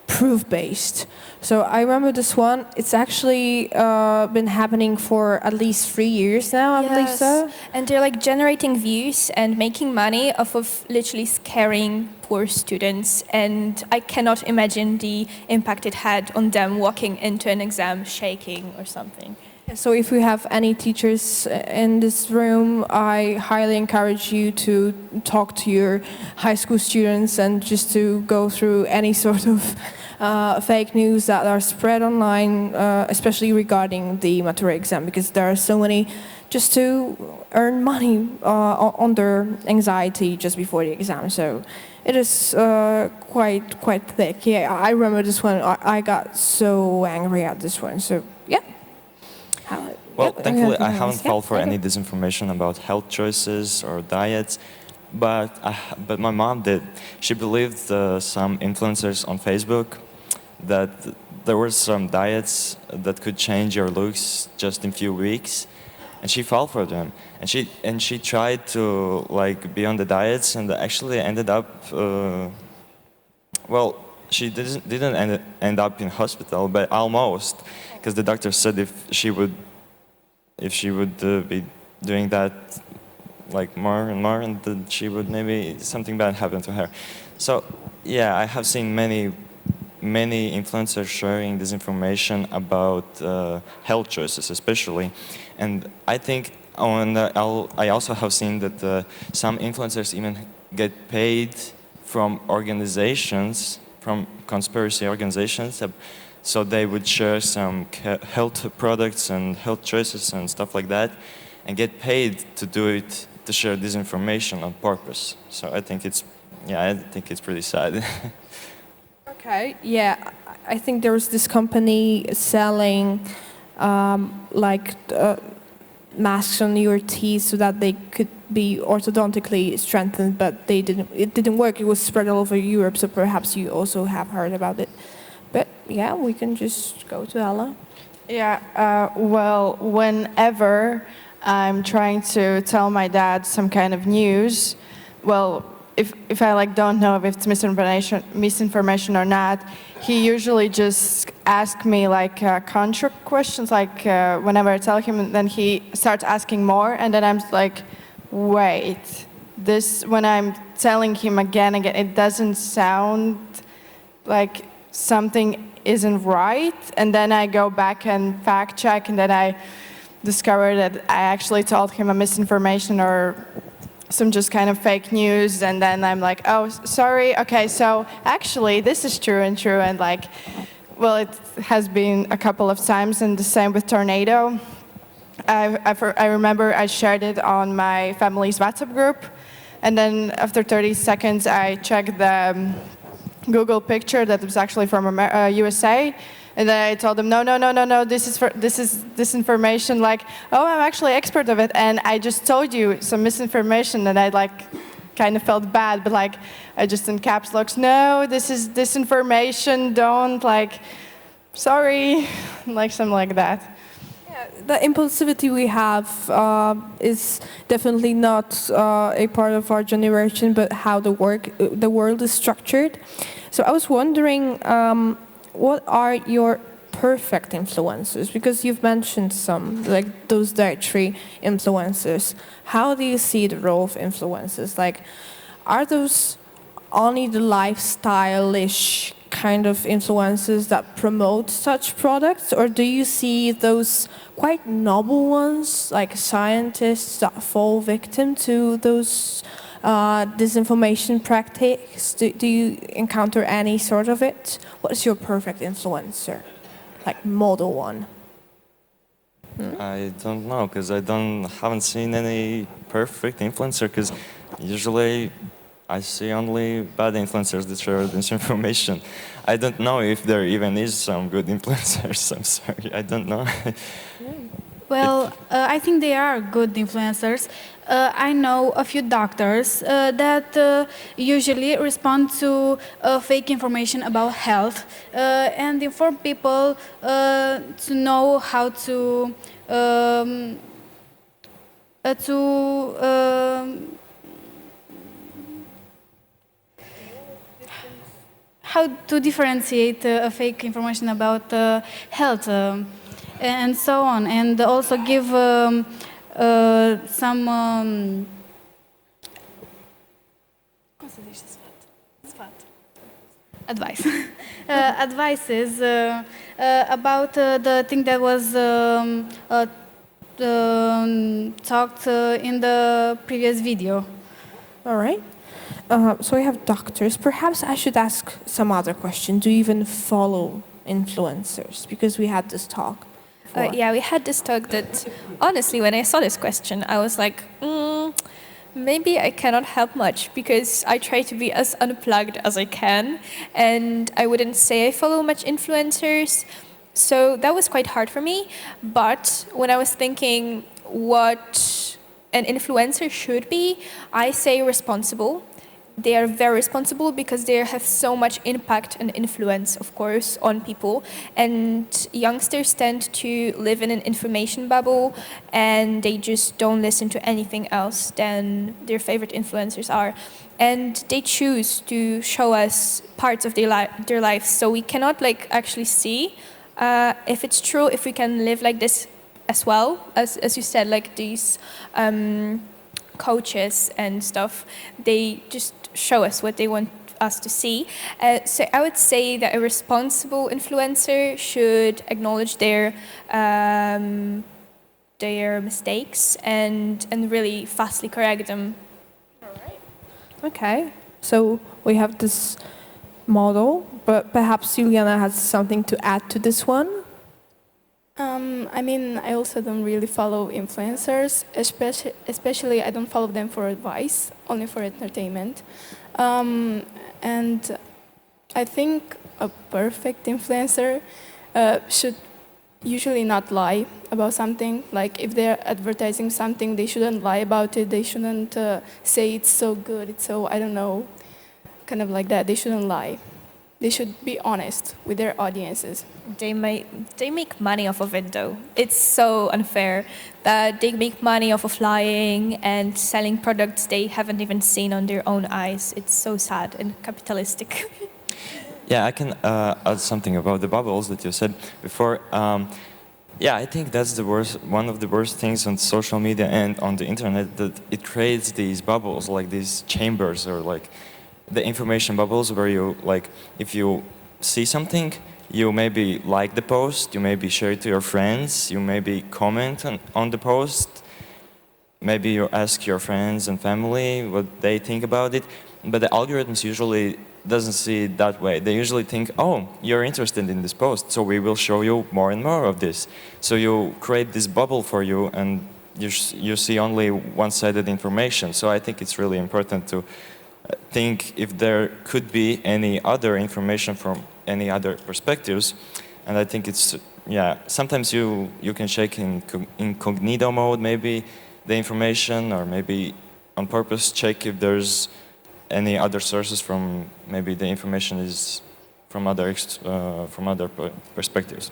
proof-based. So I remember this one. It's actually been happening for at least 3 years now, I believe so. And they're like generating views and making money off of literally scaring poor students. And I cannot imagine the impact it had on them walking into an exam shaking or something. So if we have any teachers in this room, I highly encourage you to talk to your high school students and just to go through any sort of fake news that are spread online, especially regarding the Matura exam, because there are so many just to earn money on their anxiety just before the exam. So it is quite thick. Yeah, I remember this one. I got so angry at this one. So yeah. Well, thankfully, I haven't fallen for any disinformation about health choices or diets, but my mom did. She believed some influencers on Facebook that there were some diets that could change your looks just in a few weeks, and she fell for them. And she tried to like be on the diets, and actually ended up. Well, she didn't end up in hospital, but almost, because the doctor said if she would be doing that like more and more, and then she would maybe something bad happen to her. So yeah, I have seen many influencers sharing this information about health choices, especially, and I think I also have seen that some influencers even get paid from organizations, from conspiracy organizations, so they would share some health products and health choices and stuff like that, and get paid to do it, to share this information on purpose. So I think it's pretty sad. Okay, yeah, I think there was this company selling masks on your teeth so that they could be orthodontically strengthened, but it didn't work. It was spread all over Europe, so perhaps you also have heard about it. But yeah, we can just go to Ella. Yeah, well, whenever I'm trying to tell my dad some kind of news, well, if I like don't know if it's misinformation or not, he usually just asks me like contra questions, like whenever I tell him, then he starts asking more, and then I'm like, wait, this, when I'm telling him again, it doesn't sound like something isn't right, and then I go back and fact check, and then I discover that I actually told him a misinformation or some just kind of fake news, and then I'm like, oh, sorry, okay, so actually this is true, and like, well, it has been a couple of times, and the same with tornado. I remember I shared it on my family's WhatsApp group, and then after 30 seconds I checked the Google picture that was actually from USA, and then I told them, no, this is disinformation, like, oh, I'm actually expert of it, and I just told you some misinformation, and I like kind of felt bad, but like, I just in caps locks, no, this is disinformation, don't, like, sorry, like something like that. Yeah, the impulsivity we have is definitely not a part of our generation, but how the world is structured. So I was wondering, what are your perfect influencers? Because you've mentioned some, like those dietary influencers. How do you see the role of influencers? Like, are those only the lifestyle-ish kind of influencers that promote such products, or do you see those quite noble ones, like scientists that fall victim to those disinformation practice? Do you encounter any sort of it? What is your perfect influencer, like model one? I don't know, because haven't seen any perfect influencer, because usually I see only bad influencers that share this information. I don't know if there even is some good influencers. I'm sorry, I don't know. Well, I think they are good influencers. I know a few doctors that usually respond to fake information about health and inform people to know how to how to differentiate fake information about health and so on, and also give some advice. Advices about the thing that was talked in the previous video. All right. So we have doctors. Perhaps I should ask some other question. Do you even follow influencers? Because we had this talk. Yeah, we had this talk that, honestly, when I saw this question, I was like, maybe I cannot help much, because I try to be as unplugged as I can, and I wouldn't say I follow much influencers. So that was quite hard for me. But when I was thinking what an influencer should be, I say responsible. They are very responsible because they have so much impact and influence, of course, on people. And youngsters tend to live in an information bubble, and they just don't listen to anything else than their favorite influencers are. And they choose to show us parts of their lives, so we cannot actually see if it's true, if we can live like this as well. As you said, like these coaches and stuff, they just show us what they want us to see. So I would say that a responsible influencer should acknowledge their mistakes and really fastly correct them. All right. Okay. So we have this model, but perhaps Juliana has something to add to this one. I mean, I also don't really follow influencers, especially I don't follow them for advice, only for entertainment. And I think a perfect influencer should usually not lie about something. Like if they're advertising something, they shouldn't lie about it. They shouldn't say it's so good, it's so, I don't know, kind of like that. They shouldn't lie. They should be honest with their audiences. They make money off of it, though. It's so unfair that they make money off of lying and selling products they haven't even seen on their own eyes. It's so sad and capitalistic. Yeah, I can add something about the bubbles that you said before. Yeah, I think that's one of the worst things on social media and on the internet, that it creates these bubbles, like these chambers, or like the information bubbles, where you, like, if you see something, you maybe like the post, you maybe share it to your friends, you maybe comment on the post, maybe you ask your friends and family what they think about it, but the algorithms usually doesn't see it that way. They usually think, oh, you're interested in this post, so we will show you more and more of this. So you create this bubble for you, and you see only one-sided information. So I think it's really important to think if there could be any other information from any other perspectives. And I think it's, yeah, sometimes you can check in incognito mode maybe the information, or maybe on purpose check if there's any other sources from, maybe the information is from other perspectives.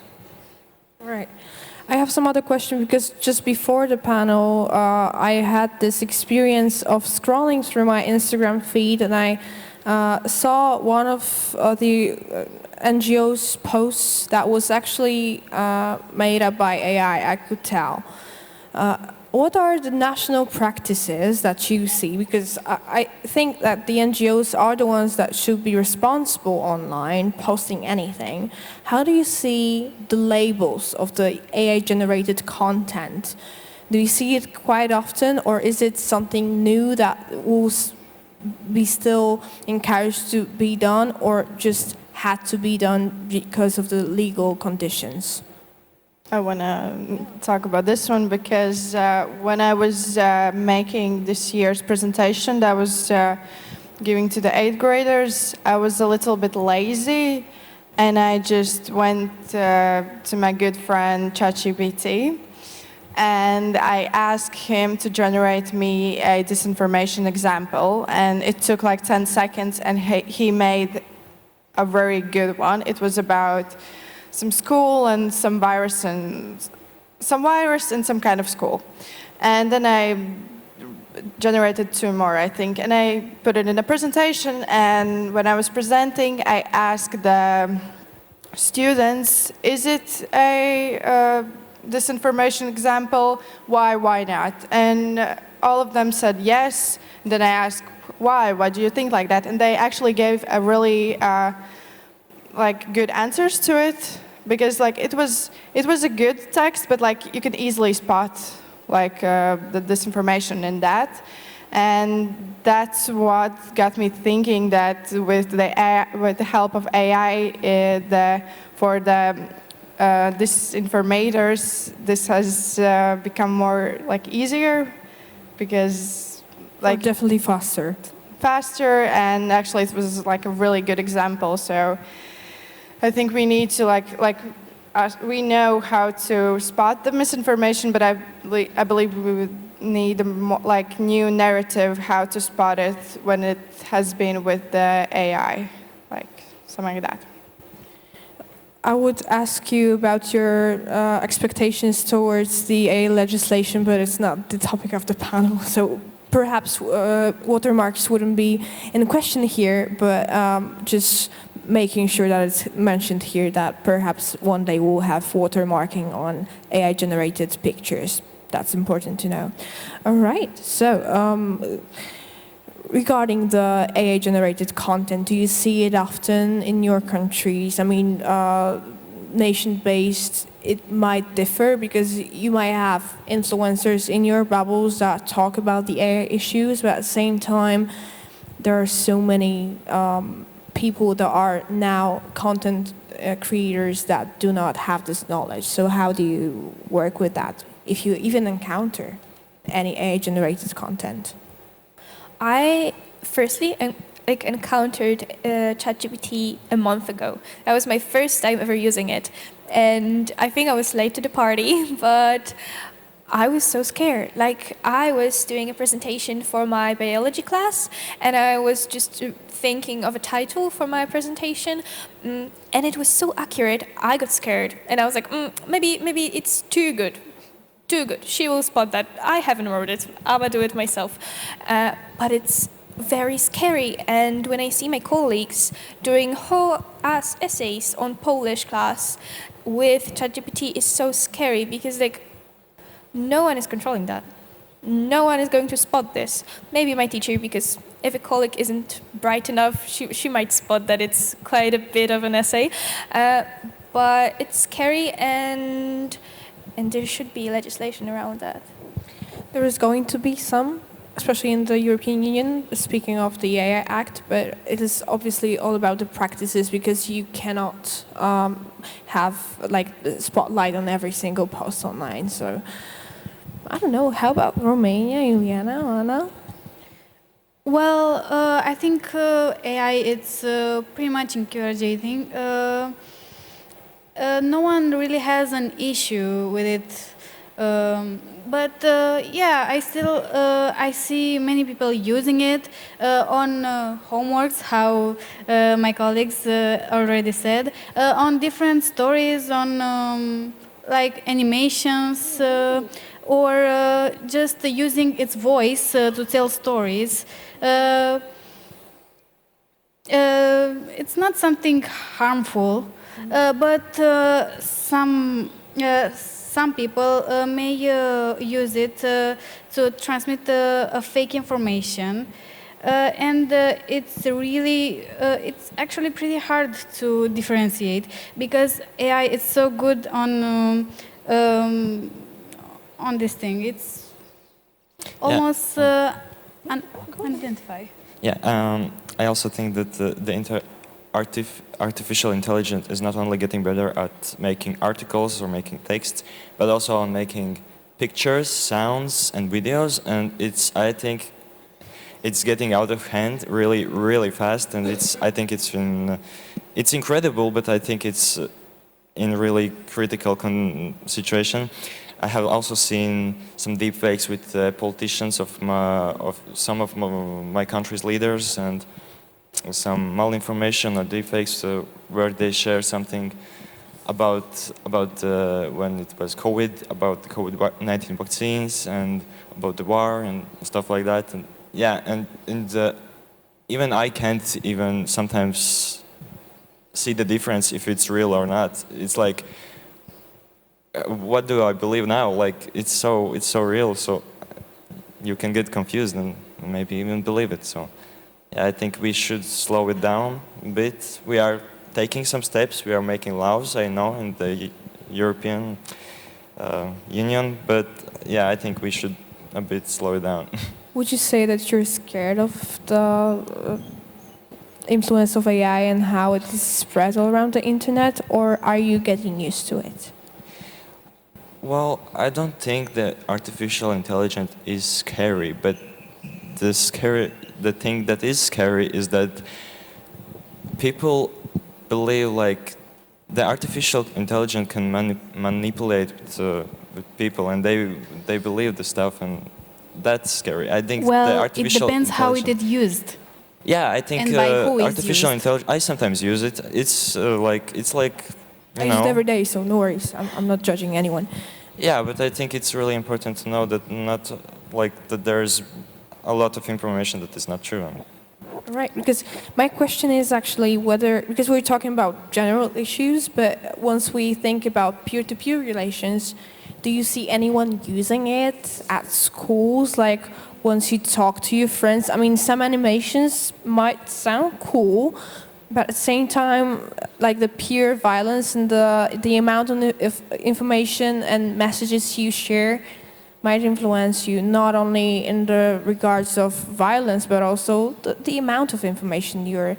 Right. I have some other question because just before the panel, I had this experience of scrolling through my Instagram feed, and I saw one of the NGO's posts that was actually made up by AI, I could tell. What are the national practices that you see? Because I think that the NGOs are the ones that should be responsible online, posting anything. How do you see the labels of the AI-generated content? Do you see it quite often, or is it something new that will be still encouraged to be done, or just had to be done because of the legal conditions? I want to talk about this one because when I was making this year's presentation that I was giving to the 8th graders, I was a little bit lazy, and I just went to my good friend ChatGPT, and I asked him to generate me a disinformation example, and it took like 10 seconds, and he made a very good one. It was about some school and some virus in some kind of school. And then I generated 2 more, I think, and I put it in a presentation, and when I was presenting, I asked the students, is it a disinformation example? Why not? And all of them said yes. And then I asked, why do you think like that? And they actually gave a really like good answers to it, because like it was a good text, but like you could easily spot like the disinformation in that, and that's what got me thinking that with the help of AI, for the disinformators, this has become more like easier, because like definitely faster, and actually it was like a really good example. So I think we need to we know how to spot the misinformation, but I believe we would need a like new narrative how to spot it when it has been with the AI, like something like that. I would ask you about your expectations towards the AI legislation, but it's not the topic of the panel, so perhaps watermarks wouldn't be in question here, but just making sure that it's mentioned here that perhaps one day we'll have watermarking on AI-generated pictures. That's important to know. All right, so regarding the AI-generated content, do you see it often in your countries? I mean, nation-based, it might differ because you might have influencers in your bubbles that talk about the AI issues, but at the same time, there are so many people that are now content creators that do not have this knowledge. So how do you work with that, if you even encounter any AI-generated content? I firstly encountered ChatGPT a month ago. That was my first time ever using it. And I think I was late to the party, but I was so scared. Like, I was doing a presentation for my biology class, and I was just thinking of a title for my presentation, and it was so accurate, I got scared. And I was like, maybe it's too good. Too good. She will spot that. I haven't wrote it. I'm gonna do it myself. But it's very scary. And when I see my colleagues doing whole-ass essays on Polish class with ChatGPT, is so scary because like no one is controlling that. No one is going to spot this. Maybe my teacher, because if a colleague isn't bright enough, she might spot that it's quite a bit of an essay. But it's scary, and there should be legislation around that. There is going to be some, especially in the European Union, speaking of the AI Act, but it is obviously all about the practices, because you cannot have like the spotlight on every single post online. So I don't know, how about Romania, Juliana, Anna? Well, I think AI, it's pretty much encouraging. No one really has an issue with it. But yeah, I see many people using it on homeworks, how my colleagues already said, on different stories, on like animations or just using its voice to tell stories. It's not something harmful, but some people may use it to transmit a fake information. And it's actually pretty hard to differentiate because AI is so good on this thing. It's almost unidentified. Yeah, I also think that artificial intelligence is not only getting better at making articles or making text, but also on making pictures, sounds, and videos. And I think it's getting out of hand really, really fast. And I think it's incredible, but I think it's in really critical situation. I have also seen some deepfakes with politicians of some of my country's leaders, and some malinformation or deepfakes where they share something about when it was COVID, about the COVID-19 vaccines and about the war and stuff like that. And yeah, and even I can't even sometimes see the difference if it's real or not. It's like, what do I believe now? Like it's so real, so you can get confused and maybe even believe it. So yeah, I think we should slow it down a bit. We are taking some steps. We are making laws, I know, in the European Union, but yeah, I think we should a bit slow it down. Would you say that you're scared of the influence of AI and how it is spread all around the internet, or are you getting used to it? Well, I don't think that artificial intelligence is scary, but the thing that is scary is that people believe like the artificial intelligence can manipulate with people, and they believe the stuff, and that's scary. I think the artificial it depends how it is used. Yeah, I think and by who artificial used. intelligence. I sometimes use it. It's like I use it every day, so no worries. I'm not judging anyone. Yeah, but I think it's really important to know that that there's a lot of information that is not true. Right, because my question is actually because we're talking about general issues, but once we think about peer-to-peer relations, do you see anyone using it at schools? Like once you talk to your friends, I mean, some animations might sound cool, but at the same time, like the peer violence and the amount of information and messages you share might influence you not only in the regards of violence, but also the amount of information you're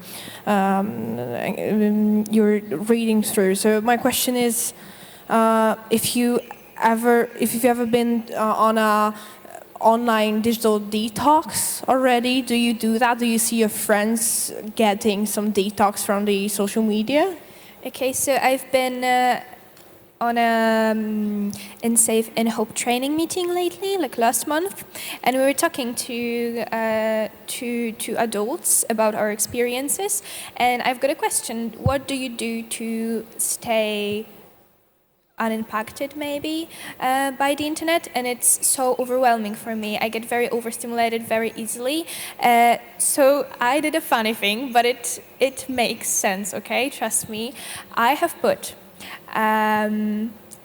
reading through. So my question is, if you've ever been on a online digital detox already, do you do that? Do you see your friends getting some detox from the social media? Okay, so I've been on a In Safe in Hope training meeting lately, like last month, and we were talking to adults about our experiences. And I've got a question: what do you do to stay unimpacted, maybe, by the internet? And it's so overwhelming for me. I get very overstimulated very easily. So I did a funny thing, but it makes sense. Okay, trust me. I have put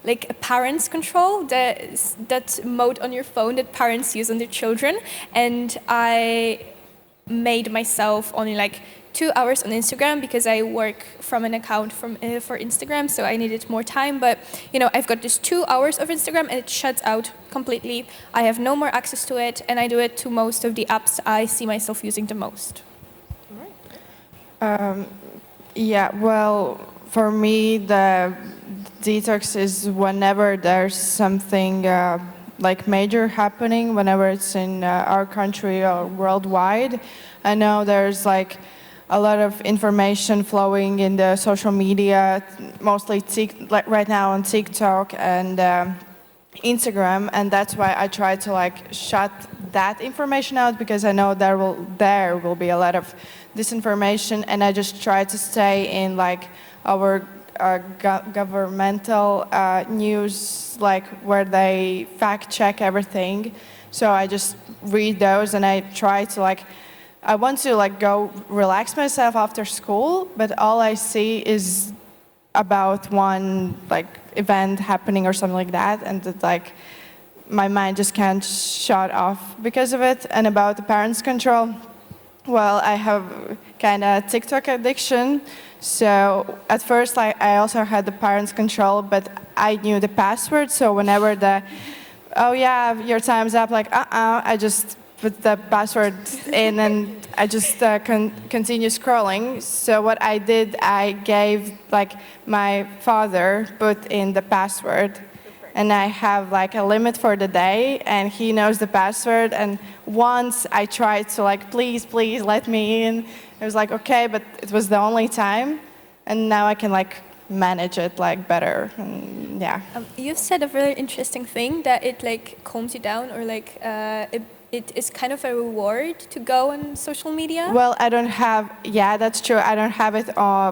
like a parents control, that mode on your phone that parents use on their children, and I made myself only like 2 hours on Instagram because I work from an account for Instagram, so I needed more time. But you know, I've got this 2 hours of Instagram and it shuts out completely. I have no more access to it, and I do it to most of the apps I see myself using the most. Yeah, well, for me, the detox is whenever there's something like major happening, whenever it's in our country or worldwide. I know there's like a lot of information flowing in the social media, mostly like right now on TikTok and Instagram, and that's why I try to like shut that information out, because I know there will be a lot of disinformation, and I just try to stay in like our governmental news, like where they fact check everything. So I just read those and I try to I want to go relax myself after school, but all I see is about one event happening or something like that, and that my mind just can't shut off because of it. And about the parents' control, well, I have kind of TikTok addiction. So at first, I also had the parents' control, but I knew the password. So whenever oh yeah, your time's up, I just put the password in and I just continue scrolling. So what I did, I gave my father put in the password. And I have a limit for the day, and he knows the password. And once I tried to please let me in. It was okay, but it was the only time. And now I can manage it better. And yeah. You said a very interesting thing, that it calms you down, or it is kind of a reward to go on social media? Well, I don't have, yeah, that's true. I don't have it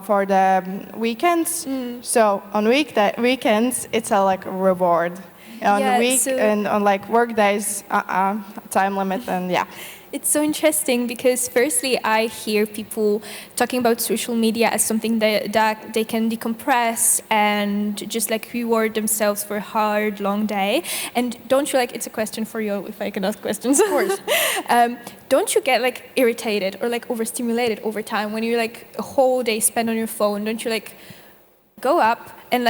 for the weekends. So on weekends, it's a reward. On and on work days, time limit, and yeah. It's so interesting because firstly, I hear people talking about social media as something that they can decompress and just reward themselves for a hard, long day. And don't you it's a question for you, if I can ask questions. Of course. Don't you get irritated or overstimulated over time when you're a whole day spent on your phone? Don't you go up and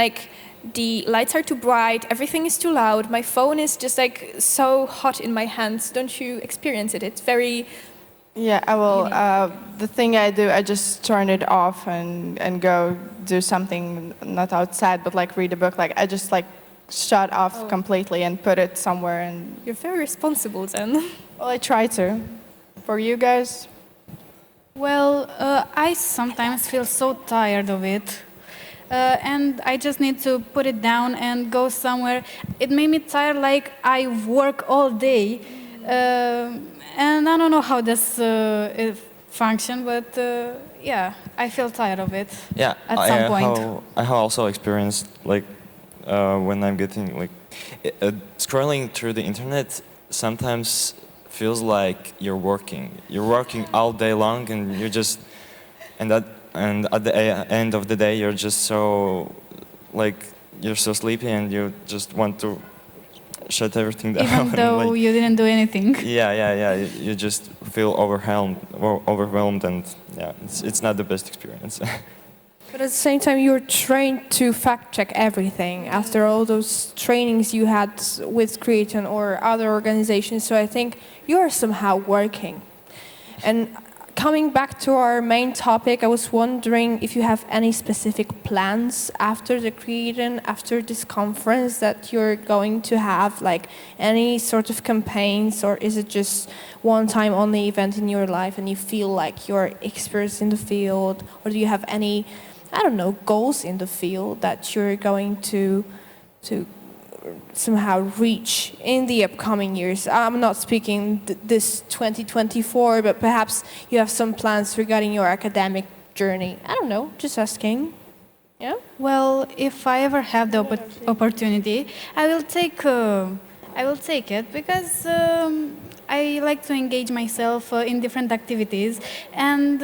the lights are too bright, everything is too loud, my phone is just so hot in my hands. Don't you experience it? It's very... Yeah, I will. The thing I do, I just turn it off and go do something, not outside, but read a book. I just shut off completely and put it somewhere. And you're very responsible then. Well, I try to. For you guys? Well, I sometimes feel so tired of it. And I just need to put it down and go somewhere. It made me tired, I work all day. And I don't know how this it function, but yeah, I feel tired of it. Yeah, at some point. I have also experienced when I'm getting scrolling through the internet sometimes feels like you're working. You're working all day long, and you're just and at the end of the day, you're just so you're so sleepy, and you just want to shut everything down. Even though you didn't do anything. Yeah. You just feel overwhelmed, and yeah, it's not the best experience. But at the same time, you're trained to fact check everything after all those trainings you had with Creaton or other organizations. So I think you are somehow working. And coming back to our main topic, I was wondering if you have any specific plans after the Creaton, after this conference, that you're going to have, any sort of campaigns, or is it just one-time only event in your life and you feel like you're experts in the field, or do you have any, I don't know, goals in the field that you're going to somehow reach in the upcoming years? I'm not speaking this 2024, but perhaps you have some plans regarding your academic journey. I don't know, just asking. Yeah? Well, if I ever have the opportunity, I will take it because I like to engage myself in different activities, and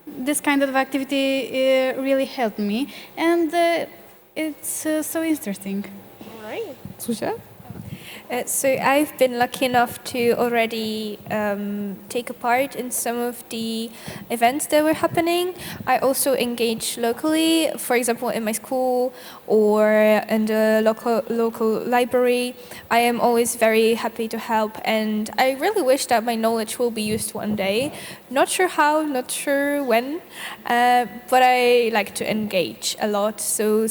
this kind of activity really helped me, and it's so interesting. Right. Susha? So I've been lucky enough to already take a part in some of the events that were happening. I also engage locally, for example, in my school or in the local library. I am always very happy to help, and I really wish that my knowledge will be used one day. Not sure how, not sure when, but I like to engage a lot. So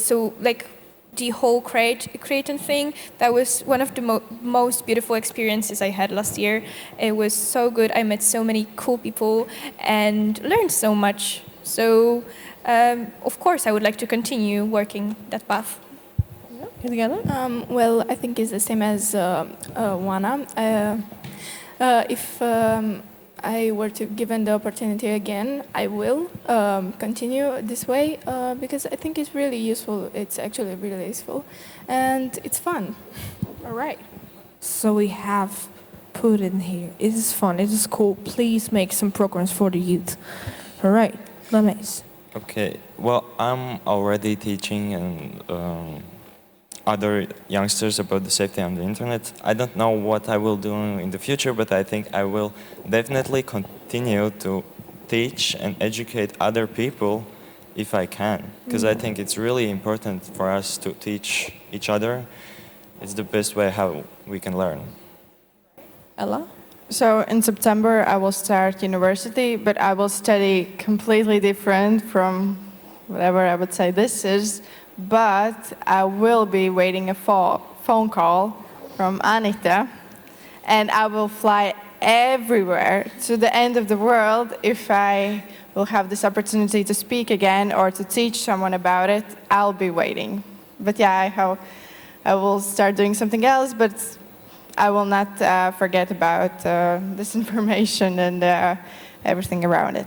the whole Creaton thing, that was one of the most beautiful experiences I had last year. It was so good. I met so many cool people and learned so much. So, of course, I would like to continue working that path. Well, I think it's the same as Juana. If I were to given the opportunity again, I will continue this way because I think it's really useful. It's actually really useful, and it's fun. All right. So we have put in here. It is fun. It is cool. Please make some programs for the youth. All right. Lamesh. Okay. Well, I'm already teaching and other youngsters about the safety on the internet. I don't know what I will do in the future, but I think I will definitely continue to teach and educate other people if I can, because I think it's really important for us to teach each other. It's the best way how we can learn. Ella? So in September, I will start university, but I will study completely different from whatever I would say this is. But I will be waiting a phone call from Anita, and I will fly everywhere to the end of the world if I will have this opportunity to speak again or to teach someone about it. I'll be waiting. But yeah, I will start doing something else, but I will not forget about this information and everything around it.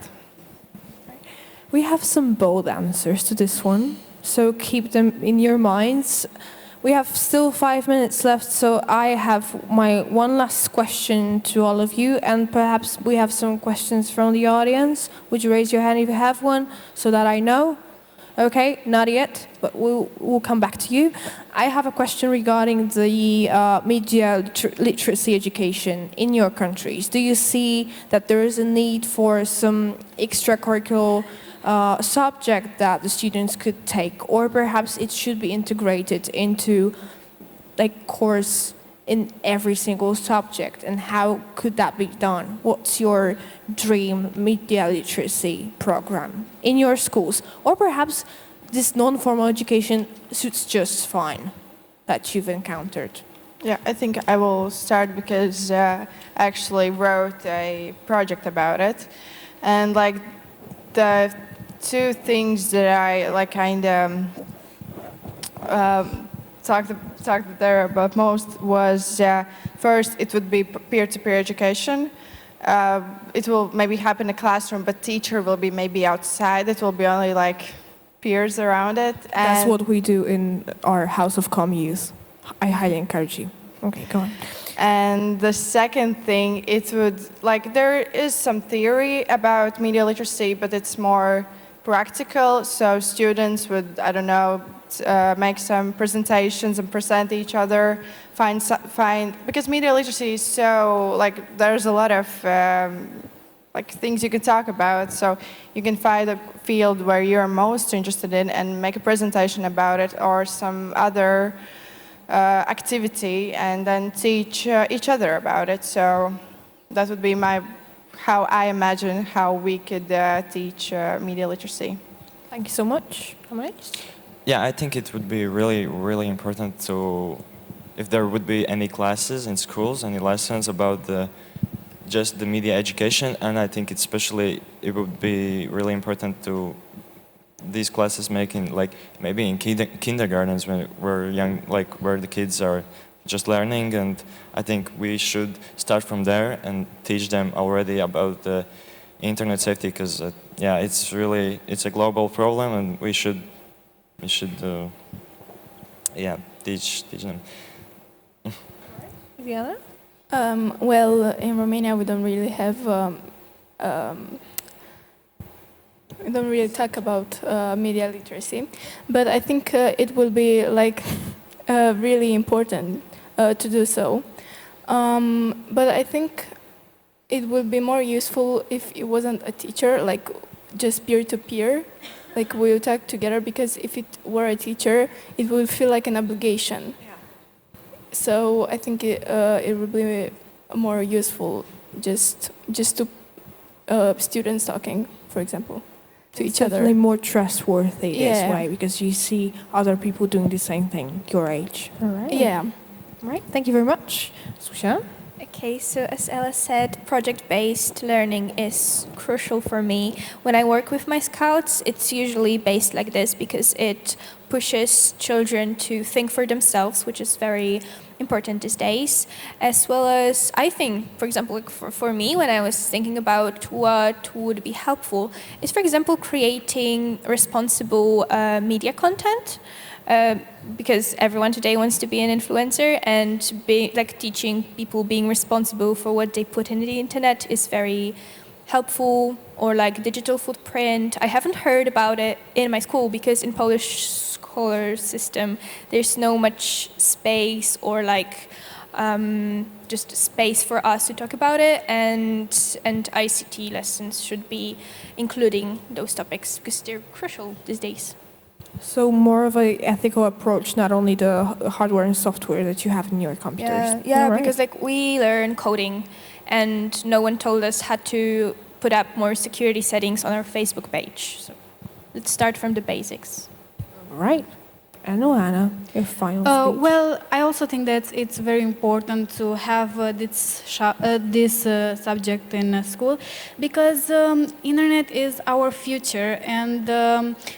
We have some bold answers to this one, so keep them in your minds. We have still 5 minutes left, so I have my one last question to all of you, and perhaps we have some questions from the audience. Would you raise your hand if you have one, so that I know? Okay, not yet, but we'll come back to you. I have a question regarding the media literacy education in your countries. Do you see that there is a need for some extracurricular subject that the students could take, or perhaps it should be integrated into like course in every single subject, and how could that be done? What's your dream media literacy program in your schools? Or perhaps this non-formal education suits just fine that you've encountered? Yeah, I think I will start because I actually wrote a project about it. And like the two things that I like kind of talked there about most was first, it would be peer-to-peer education. It will maybe happen in a classroom, but teacher will be maybe outside. It will be only like peers around it. And that's what we do in our House of Com Youth. I highly encourage you. Okay, go on. And the second thing, it would, like, there is some theory about media literacy, but it's more practical. So students would, I don't know, make some presentations and present each other, find because media literacy is so, like, there's a lot of like things you can talk about. So you can find a field where you're most interested in and make a presentation about it, or some other activity, and then teach each other about it. So that would be how I imagine how we could teach media literacy. Thank you so much. Yeah, I think it would be really, really important to, if there would be any classes in schools, any lessons about just the media education, and I think especially it would be really important to these classes making, like, maybe in kindergartens where young, like, where the kids are just learning, and I think we should start from there and teach them already about the internet safety, because yeah, it's a global problem, and we should yeah, teach them. Viana? Well, in Romania we don't really have we don't really talk about media literacy, but I think it will be like really important to do so. But I think it would be more useful if it wasn't a teacher, like just peer-to-peer, like we would talk together, because if it were a teacher, it would feel like an obligation. Yeah. So I think it would be more useful just to students talking, for example, to each other. Definitely more trustworthy this way, because you see other people doing the same thing your age. All right. Yeah. All right. Thank you very much. Susha? Okay, so as Ella said, project-based learning is crucial for me. When I work with my scouts, it's usually based like this because it pushes children to think for themselves, which is very important these days, as well as, I think, for example, like for me, when I was thinking about what would be helpful, is, for example, creating responsible media content, because everyone today wants to be an influencer, and teaching people being responsible for what they put in the internet is very helpful. Or like digital footprint. I haven't heard about it in my school because in Polish scholar system there's no much space or just space for us to talk about it, and ICT lessons should be including those topics because they're crucial these days. So more of an ethical approach, not only the hardware and software that you have in your computers. Yeah, right? Because we learn coding, and no one told us how to put up more security settings on our Facebook page. So let's start from the basics. All right. And Anna, your final speech. Well, I also think that it's very important to have this subject in school, because internet is our future, and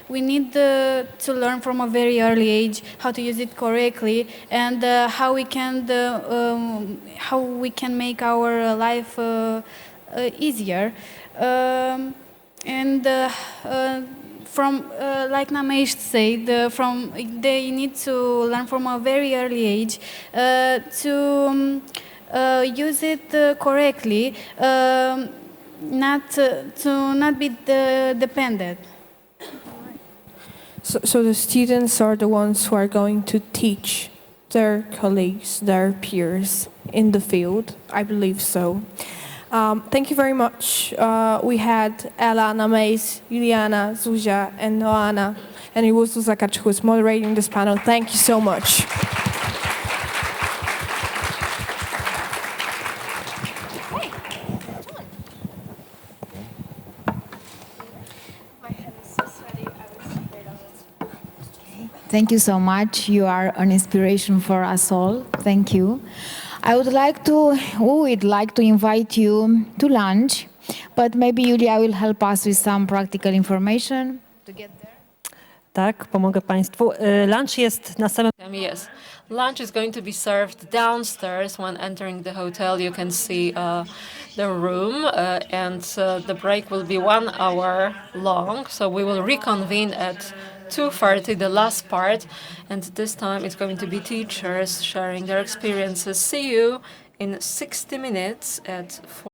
we need to learn from a very early age how to use it correctly, and how we can make our life easier. From like Namesh said, they need to learn from a very early age to use it correctly, not be dependent. So the students are the ones who are going to teach their colleagues, their peers in the field. I believe so. Thank you very much. We had Ella, Namesh, Juliana, Zuzia, and Noana, and it was Zuzakacz who was moderating this panel. Thank you so much. Thank you so much. You are an inspiration for us all. Thank you. We would like to invite you to lunch, but maybe Julia will help us with some practical information to get there. Tak, pomogę Państwu. Lunch jest na samym... Yes. Lunch is going to be served downstairs. When entering the hotel, you can see the room, and the break will be 1 hour long. So we will reconvene at 2:30, the last part, and this time it's going to be teachers sharing their experiences. See you in 60 minutes at 4.